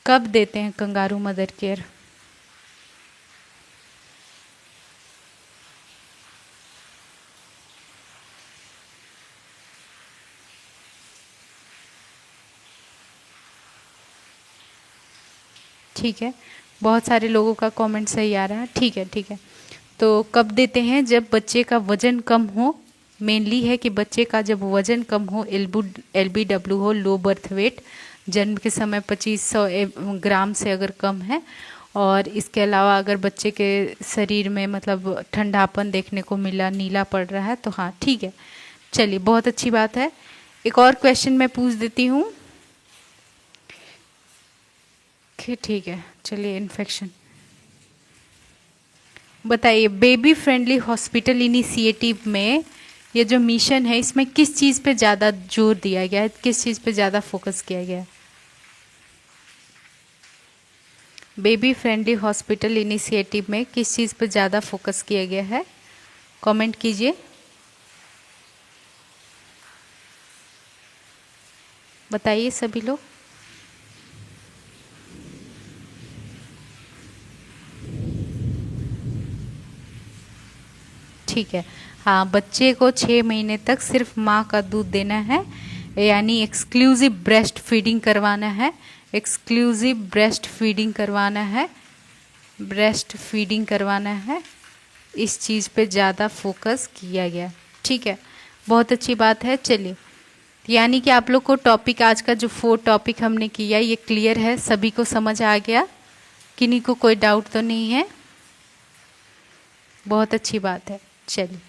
कब देते हैं कंगारू मदर केयर? ठीक है, बहुत सारे लोगों का कमेंट सही आ रहा है। ठीक है, ठीक है, तो कब देते हैं? जब बच्चे का वजन कम हो। मेनली है कि बच्चे का जब वजन कम हो, LBW हो, लो बर्थ वेट, जन्म के समय 2500 ग्राम से अगर कम है। और इसके अलावा अगर बच्चे के शरीर में ठंडापन देखने को मिला, नीला पड़ रहा है, तो हाँ ठीक है। चलिए, बहुत अच्छी बात है। एक और क्वेश्चन मैं पूछ देती हूँ। ठीक है, चलिए, इन्फेक्शन बताइए, बेबी फ्रेंडली हॉस्पिटल इनिशिएटिव में ये जो मिशन है, इसमें किस चीज़ पे ज़्यादा जोर दिया गया है, किस चीज़ पे ज़्यादा फोकस किया गया है? बेबी फ्रेंडली हॉस्पिटल इनिशिएटिव में किस चीज़ पे ज़्यादा फोकस किया गया है? कमेंट कीजिए, बताइए सभी लोग। ठीक है। हाँ, बच्चे को 6 महीने तक सिर्फ माँ का दूध देना है, यानी एक्सक्लूसिव ब्रेस्ट फीडिंग करवाना है, एक्सक्लूसिव ब्रेस्ट फीडिंग करवाना है, ब्रेस्ट फीडिंग करवाना है। इस चीज़ पे ज़्यादा फोकस किया गया। ठीक है, बहुत अच्छी बात है। चलिए, यानी कि आप लोग को टॉपिक, आज का जो 4 टॉपिक हमने किया ये क्लियर है, सभी को समझ आ गया, किन्हीं को कोई डाउट तो नहीं है? बहुत अच्छी बात है। चलिए,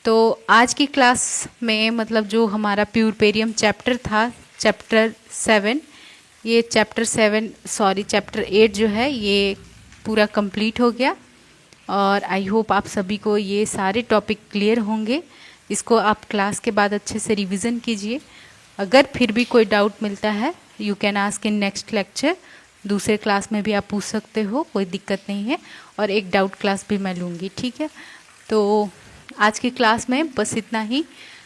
तो आज की क्लास में मतलब जो हमारा प्यूरपेरियम चैप्टर था, चैप्टर 7, ये चैप्टर 8 जो है ये पूरा कंप्लीट हो गया। और आई होप आप सभी को ये सारे टॉपिक क्लियर होंगे। इसको आप क्लास के बाद अच्छे से रिवीजन कीजिए। अगर फिर भी कोई डाउट मिलता है, you can ask in next lecture. दूसरे क्लास में भी आप पूछ सकते हो, कोई दिक्कत नहीं है। और एक डाउट क्लास भी मैं लूँगी, ठीक है? तो आज की क्लास में बस इतना ही।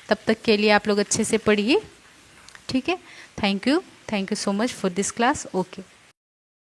तब तक के लिए आप लोग अच्छे से पढ़िए, ठीक है? Thank you so much for this class. Okay.